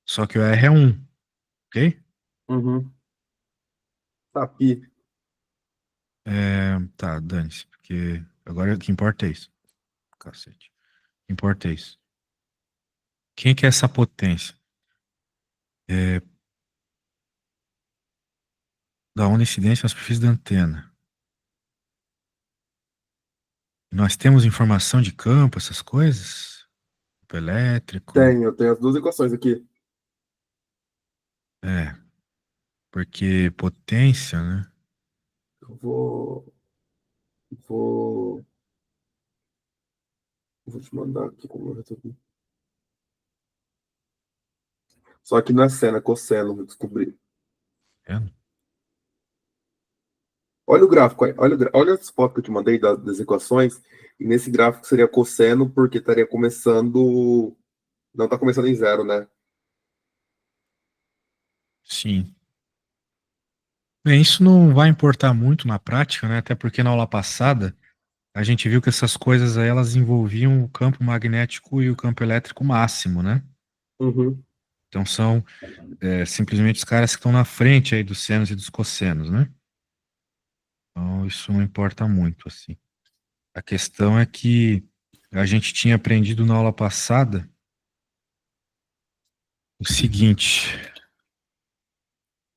só que o R é 1, ok? Uhum. Tá, pi. Tá, dane-se, porque agora o que importa é isso. Cacete. O que importa é isso. Quem que é essa potência? É, da onda incidente na superfície da antena. Nós temos informação de campo, essas coisas? Campo elétrico. Eu tenho as duas equações aqui. É, porque potência, né? Eu vou, vou te mandar aqui como eu resolvi. Só que não é seno, é cosseno, vou descobrir. É, Olha o gráfico aí, olha as fotos que eu te mandei das equações, e nesse gráfico seria cosseno, porque estaria começando. Não está começando em zero, né? sim. Bem, isso não vai importar muito na prática, né? Até porque na aula passada a gente viu que essas coisas aí elas envolviam o campo magnético e o campo elétrico máximo, né? Uhum. Então são simplesmente os caras que estão na frente aí dos senos e dos cossenos, né? Então isso não importa muito, assim. A questão é que a gente tinha aprendido na aula passada o seguinte,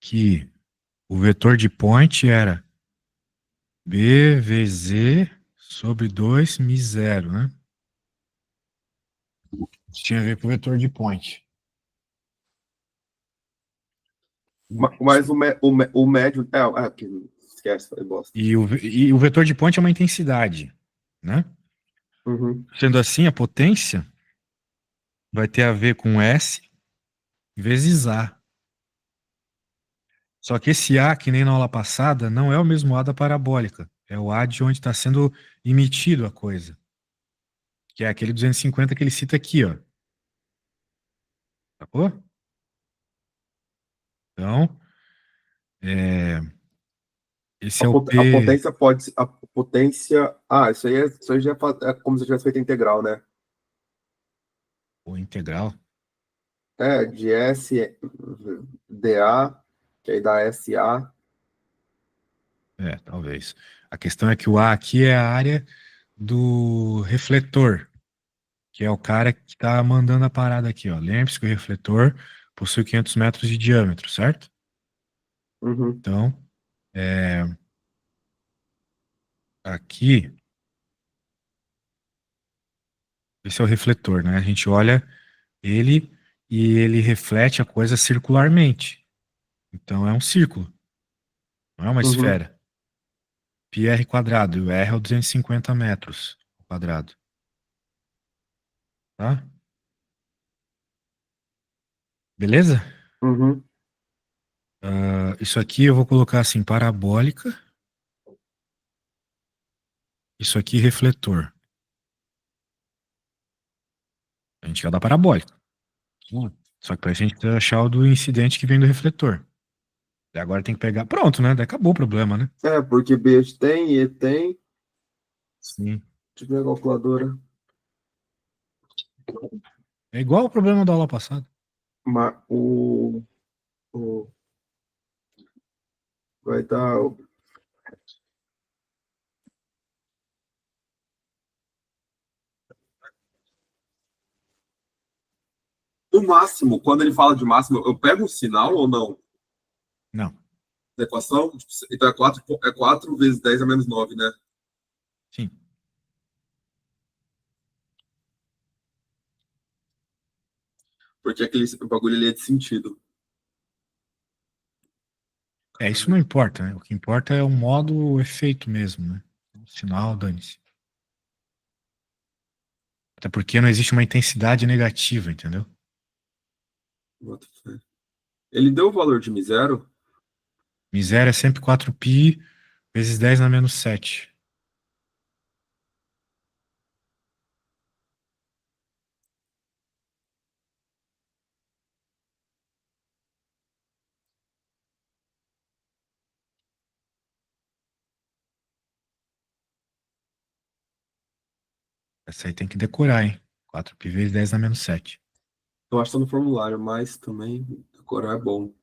que o vetor de point era BVZ sobre 2 mi zero, né? Isso tinha a ver com o vetor de point. Mas o médio. Que esquece, falei bosta. E o vetor de point é uma intensidade, né? Uhum. Sendo assim, a potência vai ter a ver com S vezes A. Só que esse A, que nem na aula passada, não é o mesmo A da parabólica. É o A de onde está sendo emitido a coisa. Que é aquele 250 que ele cita aqui, ó. Sacou? Então, esse é A, o a P, potência pode. A potência. Ah, isso aí já é como se tivesse feito integral, né? o integral. É, de S, dA, que aí dá SA. Talvez. A questão é que o A aqui é a área do refletor, que é o cara que está mandando a parada aqui, ó. Lembre-se que o refletor possui 500 metros de diâmetro, certo? Uhum, Então, aqui, esse é o refletor, né? A gente olha ele e ele reflete a coisa circularmente. Então, é um círculo, não é uma uhum, esfera. Πr quadrado, e o R é o 250 metros ao quadrado, tá? Beleza? uhum, Isso aqui eu vou colocar assim, parabólica. Isso aqui, refletor. A gente quer dar parabólica. Só que pra gente achar o do incidente que vem do refletor. E agora tem que pegar. Pronto, né? Daí acabou o problema, né? É, porque B tem, E tem. Sim. Deixa eu ver a calculadora. É igual o problema da aula passada. O vai dar. O máximo, quando ele fala de máximo, eu pego o sinal ou não? Não. Da equação? Tipo, então é quatro vezes 10 a menos 9, né? Sim. Porque aquele bagulho ali é de sentido. Isso não importa, né? O que importa é o modo, o efeito mesmo, né? O sinal, dane-se. Até porque não existe uma intensidade negativa, entendeu? Ele deu o valor de μ0? Miséria é sempre 4π vezes 10 na menos 7. Essa aí tem que decorar, hein? 4π vezes 10 na menos 7. Eu acho que tá no formulário, mas também decorar é bom.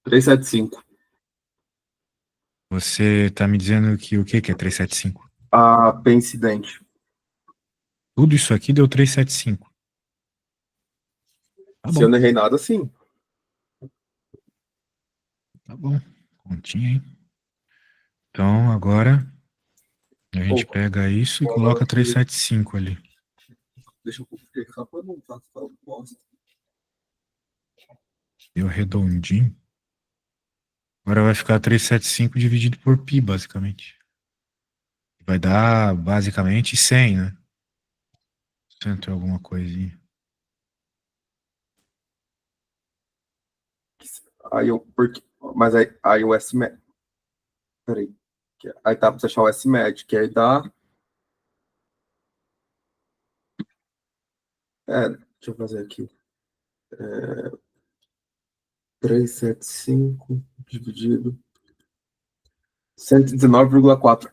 375. Você tá me dizendo que o que é 375? A P incidente. Tudo isso aqui deu 375. Tá Se eu bom, não errei nada, sim. tá bom. Continha, hein? Então, agora a gente Opa, pega isso e agora coloca que. 375 ali. Deixa eu conferir só pra não estar falando bosta. Deu redondinho. Agora vai ficar 375 dividido por π, basicamente. Vai dar, basicamente, 100, né? 100 e alguma coisinha. Aí eu. Mas aí o S. Peraí. Aí tá pra você achar o S médio, que aí dá. Deixa eu fazer aqui. 375 dividido. 119,4.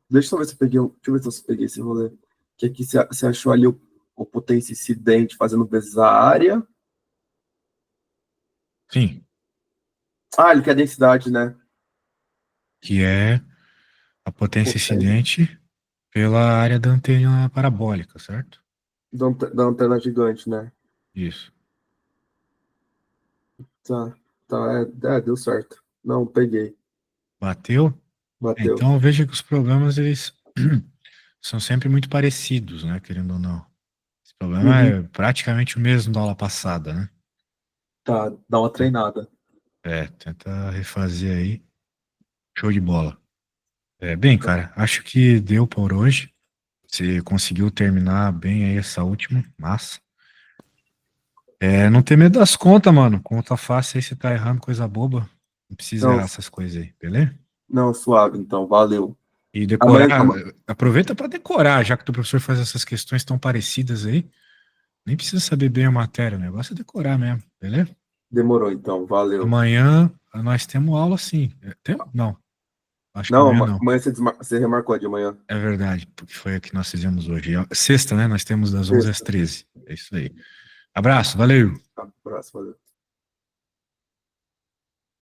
Deixa eu ver se eu peguei. Deixa eu ver se eu peguei esse rolê. Que aqui você achou ali o potência incidente fazendo vezes a área. Sim, Ah, ele quer densidade, né? que é a potência Potência incidente pela área da antena parabólica, certo? da antena gigante, né? Isso. Tá, tá, deu certo. Não, peguei. Bateu? Bateu. Então veja que os problemas eles são sempre muito parecidos, né? Querendo ou não. Esse problema Uhum. é praticamente o mesmo da aula passada, né? Tá, dá uma treinada. Tenta refazer aí. Show de bola. Bem, cara, acho que deu por hoje. Você conseguiu terminar bem aí essa última, massa. Não ter medo das contas, mano. Conta fácil aí, você tá errando coisa boba. Não precisa Não, errar essas coisas aí, beleza? não, suave, então, valeu. E decorar, Amanhã- aproveita para decorar, já que o professor faz essas questões tão parecidas aí. Nem precisa saber bem a matéria, o negócio é decorar mesmo, beleza? Demorou, então. Valeu. Amanhã nós temos aula sim. Não, acho que Não, amanhã não. amanhã você remarcou a de manhã. É verdade, porque foi a que nós fizemos hoje. Sexta, né? Nós temos das 11 às 13. É isso aí. Abraço, valeu! Abraço, valeu.